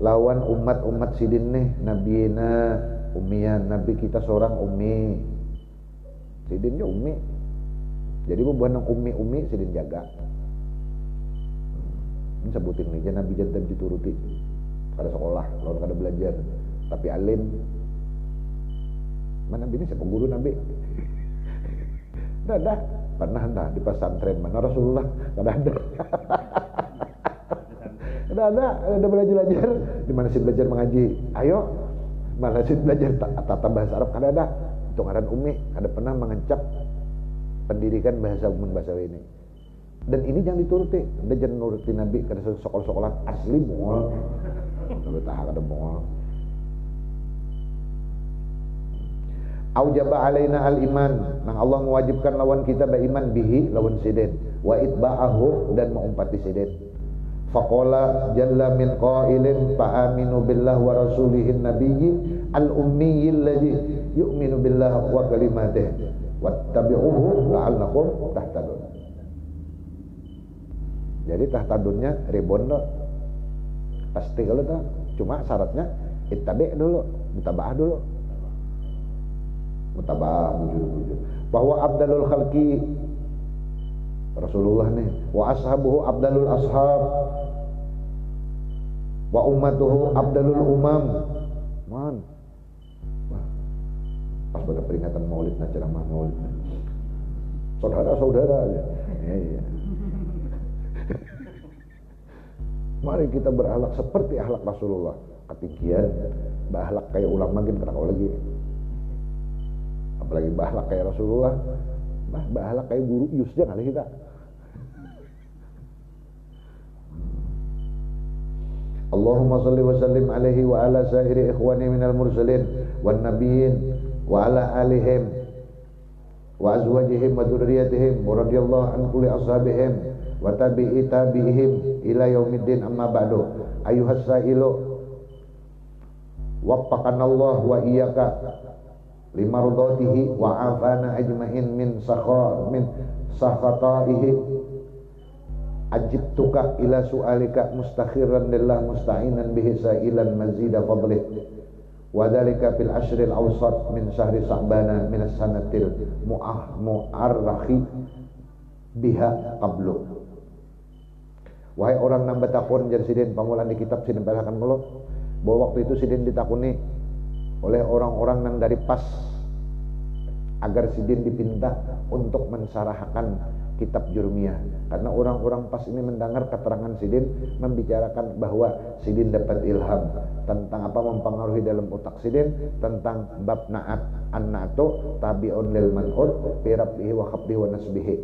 Lawan umat-umat Sidin nih, nabiyina ummiyan, Nabi kita seorang ummi. Sidinnya ummi. Jadi bebuan yang ummi Sidin jaga. Sebutin nih, Nabi jantan dituruti kada sekolah, lawan kada belajar, tapi alim. Mana Nabi ini siapa guru Nabi? Dah pernah dah di pesantren mana Rasulullah? Kada ada. Ada belajar di mana sih belajar mengaji? Ayo, mana sih belajar tata bahasa Arab? Kada ada. Itu ngaran umi, kada pernah mengencap pendidikan bahasa umum bahasa ini. Dan ini jangan dituruti, Anda jangan nuruti Nabi kada sekolah-sekolah asli mongol. Nabi tahan kada mongol. Aujaba alaina al-iman, nang Allah mewajibkan lawan kita beriman bihi lawan Sidin, wa itba'ahu dan mengumpati Sidin. Faqala jalla min qailin fa aminu billah wa rasulihin nabiyyi al-ummiyyi alladhi yu'minu billah wa kalimatihi wattabi'uhu la'allakum tahtadun. Jadi tahtadunnya ribon loh. Pasti kalau tuh, cuma syaratnya ittabi' dulu, mutaba'ah dulu. Mutaba'ah bujur. Bahwa abdalul khalqi Rasulullah nih, wa ashabuhu abdalul ashab, wa ummatuhu abdalul umam. Man. Wah. Pas pada peringatan Maulid, ceramah Maulid. Saudara-saudara aja. Iya. Mari kita berakhlak seperti akhlak Rasulullah. Ketinggian, berakhlak kayak ulama makin kena lagi. Apalagi berakhlak kayak Rasulullah, berakhlak kayak guru Yusja kali kita. Allahumma salli wa sallim alaihi wa ala sahiri ikhwani minal mursalin wan nabiyyin wa ala alihim wa azwajihim wa dzurriyyatihim wa radhiyallahu an kulli ashabihim wa tabi'i tabi'ihim ila yaumiddin amma ba'du. Ayuhas sa'ilu waffaqanallahu wa iyyaka limardatihi wa afana ajmain min sakhataihi ajibtuka ila su'alika mustakhiran lillah musta'inan bihi sa'ilan mazida fadlih wa dhalika fil ashril awsat min syahri sa'bana min as-sanatil mu'arrakhi biha qablu. Wahai orang nang betakun jar sidin pamulan di kitab sidin bahakan melo bahwa waktu itu sidin ditakuni oleh orang-orang nang dari pas agar sidin dipinta untuk mensarahkan kitab Jurmiyah, karena orang-orang pas ini mendengar keterangan sidin membicarakan bahwa sidin dapat ilham tentang apa mempengaruhi dalam otak sidin tentang bab na'at an-na'tu tabi'un lil man'ut fi rabbihi wa khabbihi wa nasbihi.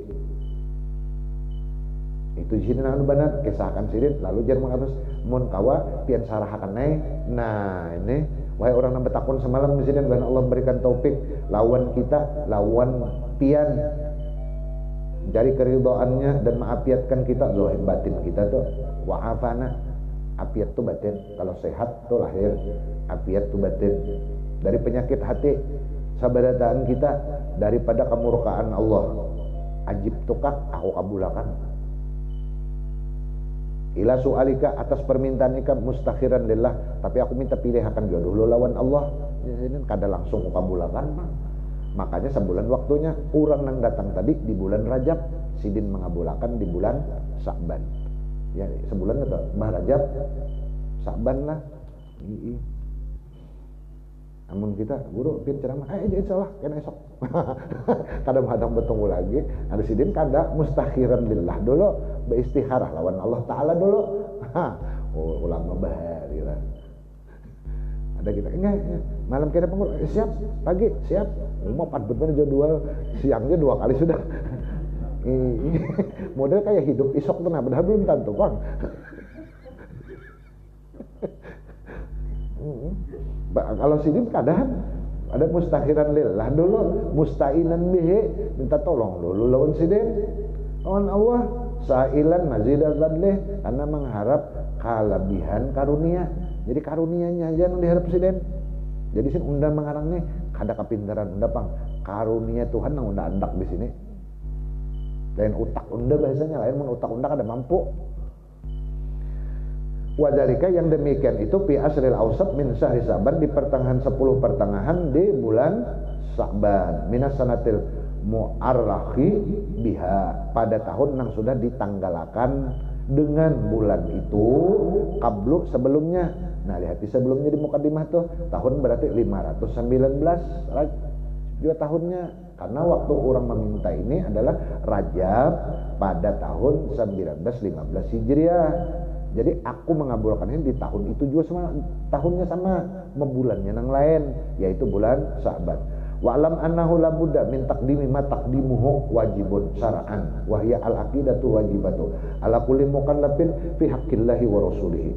Itu sidin anu benar kisahkan sidin lalu jan mengatus mun kawa pian sarahakan naik. Nah ini wahai orang yang betakun semalam sidin dan Allah berikan taufik lawan kita lawan pian dari keridhaannya dan maafiatkan kita zahir batin kita tuh wa'afana. Afiat tuh batin, kalau sehat tuh lahir, afiat tuh batin. Dari penyakit hati sabadataan kita daripada kemurkaan Allah. Ajib tukak aku kabulakan ila su'alika atas permintaan ikam mustakhiran lillah, tapi aku minta pilih akan jodoh lo lawan Allah. Ini kada langsung kabulakan. Makanya sebulan waktunya orang nang datang tadi di bulan Rajab, sidin mengabulakan di bulan Sa'ban. Ya sebulan itu bah Rajab Sa'ban lah. Namun kita guru pin ceramah insyaallah kena esok. Kadang-kadang bertemu lagi ada sidin kada mustakhiran lillah dulu beistikharah lawan Allah Ta'ala dulu. Ulama bahari lah. Ada kita enggak malam kita pengur siap pagi siap mau 4 bener jadwal siangnya 2 kali sudah. Model kayak hidup isok tuh nah padahal belum tentu bang. Kalau sidin kadang ada mustakhiran lillah dulu musta'inan bihi minta tolong dulu lawan sidin lawan Allah sa'ilan mazidah fadlih karena mengharap kelebihan karunia. Jadi karunianya aja yang diharap sidin. Jadi sin undang mengarangnya kada kepintaran unda pang karunia Tuhan nang unda andak di sini. Lain utak unda bahasanya lain mun utak unda kada mampu. Wadalika yang demikian itu fi asril awsat min syahri Sa'ban di pertengahan 10 pertengahan di bulan Sa'ban minas sanatil mu'arrakhi biha pada tahun yang sudah ditanggalakan dengan bulan itu qablu sebelumnya. Nah lihat di sebelumnya di mukadimah tuh tahun berarti 519 juga tahunnya karena waktu orang meminta ini adalah Rajab pada tahun 1915 Hijriah. Jadi aku mengabulkan ini di tahun itu juga sama tahunnya sama bulannya yang lain yaitu bulan Sa'ban. Wa'lam annahu la budda min taqdimi ma taqdimuhu wajibun syar'an wa hiya al-aqidatu wajibatu ala kulli mukallafin fi haqqillahi wa rasulihi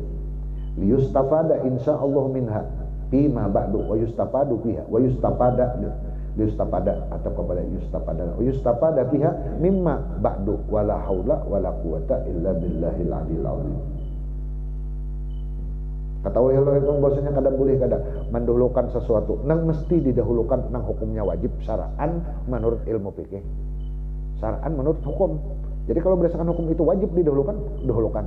liyustafada insyaallah minha fima ba'du wa yustafadu fiha wa yustafada atau kepada yustafada fiha mimma ba'du wala haula wala quwata illa billahil aliyil azim. Ketahui Allah itu bahasanya kadang boleh kadang mendahulukan sesuatu nang mesti didahulukan nang hukumnya wajib syara'an menurut ilmu fikih. Syara'an menurut hukum. Jadi kalau berdasarkan hukum itu wajib didahulukan.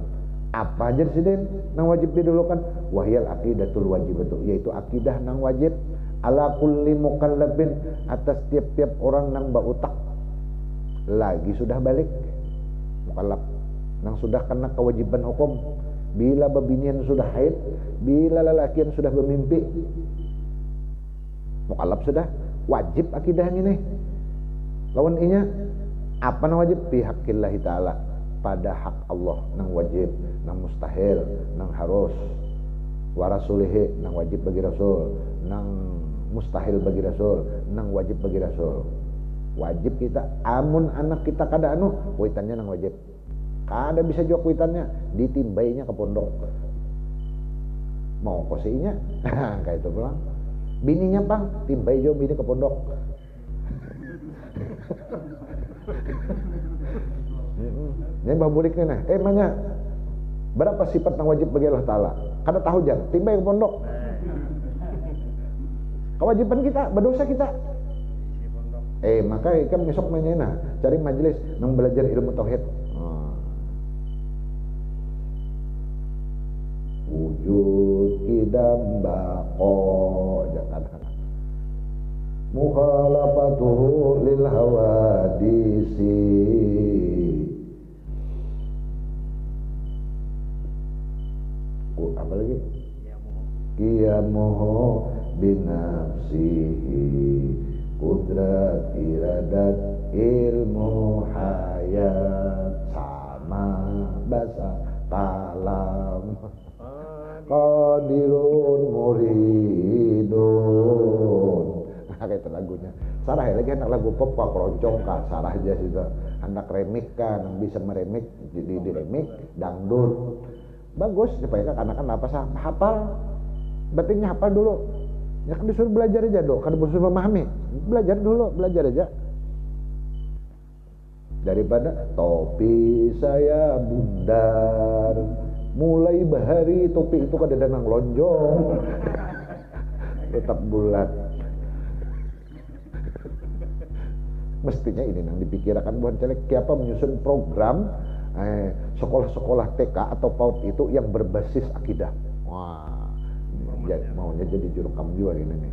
Apa aja sidin nang wajib didahulukan? Wahyal aqidatul wajibatu yaitu akidah nang wajib ala kulli mukallafin atas tiap-tiap orang nang bautak lagi sudah balik mukallaf nang sudah kena kewajiban hukum. Bila babinian sudah haid, bila lelakian sudah bermimpi, mukallaf sudah wajib akidah yang ini. Lawan inya apa nang wajib? Fi haqqillahi ta'ala pada hak Allah nang wajib, nang mustahil, nang harus. Wa rasulihi nang wajib bagi rasul, nang mustahil bagi rasul, nang wajib bagi rasul. Wajib kita amun anak kita kada anu, kuitannya nang wajib. Kada bisa juga kuitannya ditimbainya ke pondok mau kosinya kayak itu pulang bininya pang timbai juga bini ke pondok. Ini babuliknya nah manya berapa sifat yang wajib bagi Allah Ta'ala kada tahu jang timbai ke pondok kewajiban kita, berdosa kita. Maka ikan ngesok mainnya cari majelis nang belajar ilmu tauhid. Wujud kidam baqo jangan mukhalafatuhu lil hawadisi apa lagi qiyamuhu binafsihi kudrat iradat ilmu hayat sama bahasa kalam qadirun muridun. Nah, kayak itu lagunya sarah ya lagi anak lagu pop kok keroncong kak sarah aja juga anak remik kan bisa meremik jadi diremik dangdut bagus supaya kan anak-anak apa sih hafal pentingnya hafal dulu ya kan disuruh belajar aja dong kan disuruh memahami belajar aja daripada topi saya bundar mulai bahari topi itu kada danang lonjong tetap bulat mestinya ini yang dipikirkan buat celek siapa menyusun program sekolah-sekolah TK atau PAUD itu yang berbasis akidah. Wah maunya jadi jurukam juga ini nih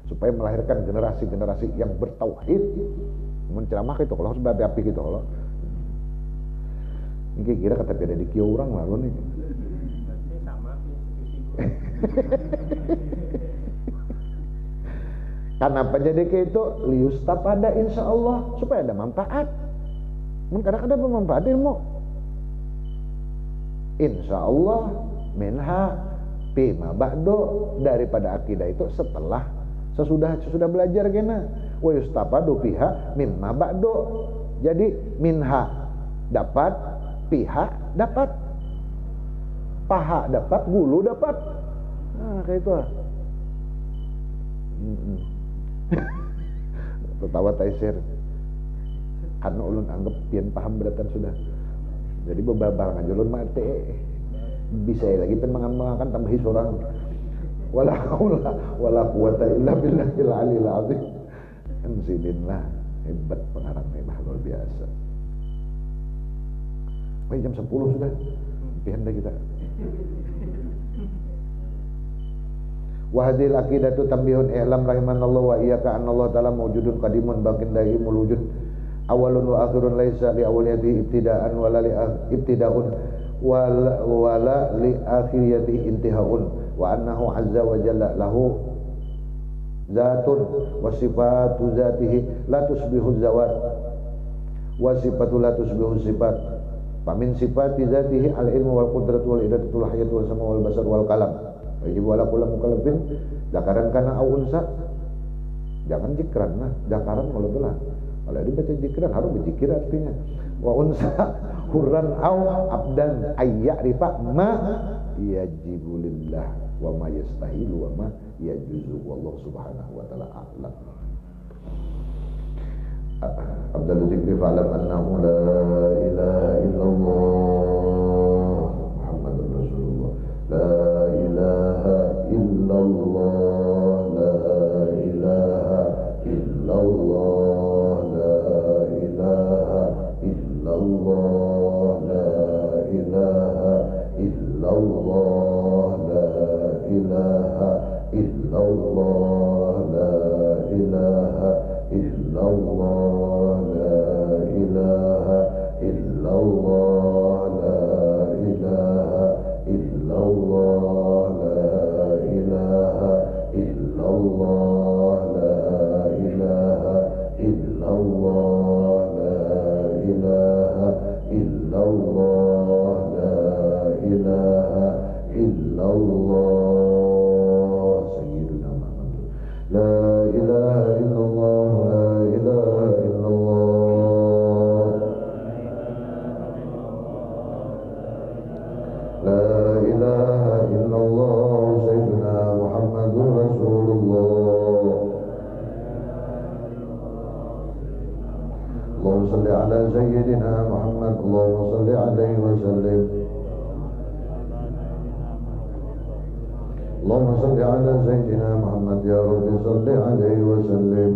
supaya melahirkan generasi-generasi yang bertauhid menceramah itu kalau harus api gitu kalau ini kira kata beda di kia orang lalu nih sama kenapa jadi kayak itu liustapada insya Allah supaya ada manfaat kadang-kadang bermanfaat ilmu insya Allah minha bima ba'du daripada akidah itu sesudah belajar gena wa yustafadu fiha mimma ba'du jadi minha dapat piha dapat paha dapat gulu dapat kayak itu tertawa taisir karena ulun anggap pian paham beratan sudah jadi bebabal ngajar ulun mati bisa lagi pen mengamalkan tambahi seorang wala haula wala quwata illa billahil aliyil azim lah hebat pengarangnya luar biasa. Jam 10 sudah pian dah kita wa hadhil aqidatu tambihun i'lam rahimanallahu wa iyyaka anallahu ta'ala mawjudun qadimun baqin daimul wujud awalun wa akhirun laisa li awliyati ibtida'an wala li ibtida'un wala li akhiriyati intihaun wa annahu azza wa jalla lahu zatun wa sifatu zatihi la tusbihu zawat wa sifatu la tusbihu sifat famin sifati zatihi al-ilmu wal qudratu wal iradatu wal hayatu wal sama wal basar wal kalam wajib wala kullu mukallafin zakaran kana au unsa jangan zikran nah zakaran kalau belah kalau dibaca zikran harus berzikir artinya wa unsa hurran au abdan ayyarifa ma yajibu lillah wa ma yastahilu wa ma yajuzu wallahu subhanahu wa ta'ala a'lam. Abdul Zikri fa'alam annahu la ilaha illallah Muhammadur Rasulullah la ilaha illallah la ilaha illallah la ilaha illallah la ilaha illallah la ilaha illallah la ilaha illallah la ilaha illallah la ilaha illallah la ilaha illallah la ilaha illallah la ilaha illallah la ilaha illallah sayyiduna Muhammad la ilaha illallah la ilaha illallah la ilaha illallah sayyiduna Muhammadur Rasulullah Allahumma salli ala sayyidina Muhammad Allahumma salli alaihi wa sallim اللهم صل على سيدنا محمد يا رب صل عليه وسلم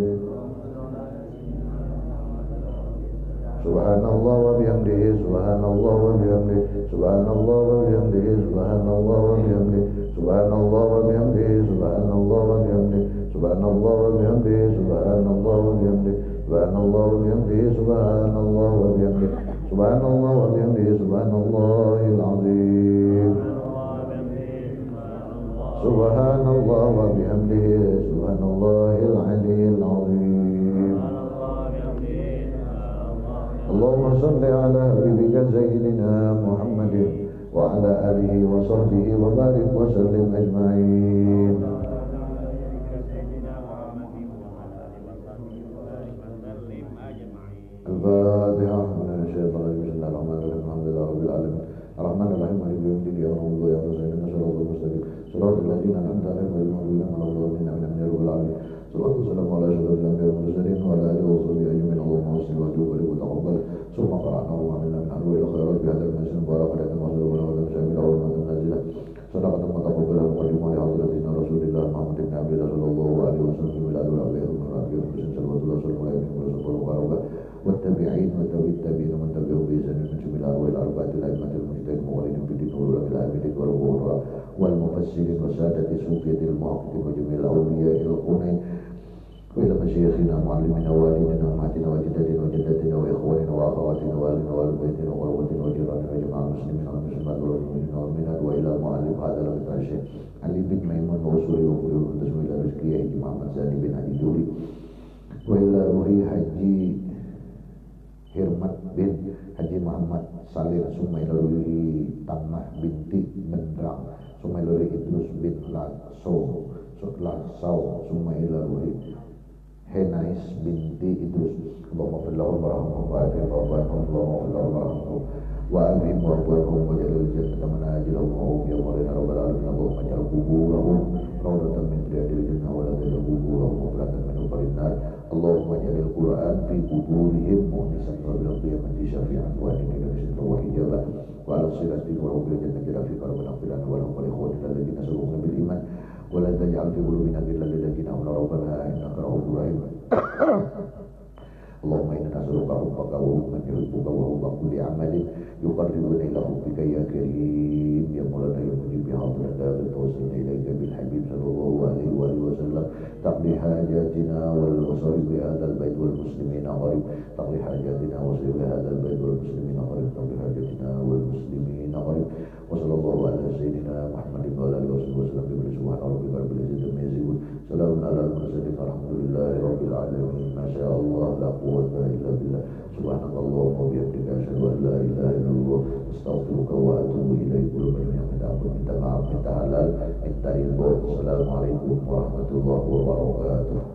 سبحان الله وبحمده سبحان الله وبحمده سبحان الله وبحمده سبحان الله وبحمده سبحان الله وبحمده سبحان الله وبحمده سبحان الله وبحمده سبحان الله وبحمده سبحان الله وبحمده سبحان الله وبحمده سبحان الله وبحمده سبحان الله العظيم سبحان الله وبحمده سبحان الله العلي العظيم اللهم صل على حبيبك سيدنا محمد وعلى آله وصحبه وبارك وسلم أجمعين الفاتحة من الشيطان الرجيم بسم الله الرحمن الرحيم الحمد لله رب العالمين الرحمن الرحيم مالك يوم الدين إياك نعبد وإياك نستعين اهدنا الصراط المستقيم صراط الذين أنعمت عليهم غير المغضوب عليهم ولا الضالين آمين يا رب العالمين صلاة والسلام على أشرف الأنبياء والمرسلين وعلى آله وصحبه أجمعين اللهم صل وسلم وتقبل ثم قرأناه وعملنا من أنواع الخيرات في هذا المجلس المبارك الذي نصر ونغفر شامل أولنا نازلة صدقة متقبلة مقدمة لحضرتنا رسول الله محمد بن عبد الله صلى الله عليه وسلم في بلاد الأنبياء والمرابين وسلم صلى الله عليه وسلم والتابعين وتابعي التابعين ومن تبعهم بإحسان من جميع الأرواح الأربعة الأئمة المجتهدين الموالين في الدين والعلماء العابدين والغفراء والمفسرين وسادة الصوفية المحققين وجميع الأولياء القرنين وإلى مشايخنا معلمنا والدنا وأمهاتنا وجداتنا وجداتنا وإخواننا وأخواتنا وأهلنا وأهل بيتنا وقرابتنا وجيراننا وجميع المسلمين والمسلمات والمؤمنين والمؤمنات وإلى مؤلف هذا الكتاب الشيخ علي بن ميمون وأصولي وقولي والقدس وإلى رزقي حجي محمد زاني بن علي جولي وإلى روحي حجي Hirmat bin Haji Muhammad Salim Sumailuri Tamah binti Bendrang Sumailuri Idrus bin Lasso Sumailuri Henais binti Idrus Allahumma fillahu warahmatullahi wa alihim wa rahmatullahi wa jalil jannata manajilahum wa hum yawmalina rabbal alamin Allahumma jal kuburahum rawdatan min riyadil jannah wa la tajal kuburahum mubratan min ubarin nar Allahumma jalil Qur'an fi kuburihim mu'nisan wa bil qiyamati syafi'an wa adinina bisitra wa hijabah wa ala sirati wa rabbil jannati rafiqan wa naqfilan wa lahum ikhwatina alladhina sabaquna bil iman wa la taj'al fi qulubina ghillan lil ladzina amanu rabbana innaka ra'ufur rahim Allahumma inna nas'aluka hubbaka wa hubban yuhibbuka wa hubba kulli amalin yuqarribuna ila hubbika ya karim ya maulana ya mujib ya hadrat la tawassalna ilayka bil habib sallallahu alaihi wa sallam taqdi hajatina wal wasari bi hadzal bait wal muslimina qarib taqdi hajatina wa wasari bi hadzal bait wal muslimina qarib taqdi hajatina wal muslimina qarib wa sallallahu ala sayyidina Muhammadin wa ala alihi wa sallam bi subhana rabbika rabbil izzati amma yasifun salamun ala al mursalin alhamdulillahi rabbil alamin ma sha Allah la quwwata illa billah subhanallah wa bihamdihi asyhadu an la ilaha illallah astaghfiruka wa atubu ilaik yang minta ampun minta maaf minta halal minta ridho assalamualaikum warahmatullahi wabarakatuh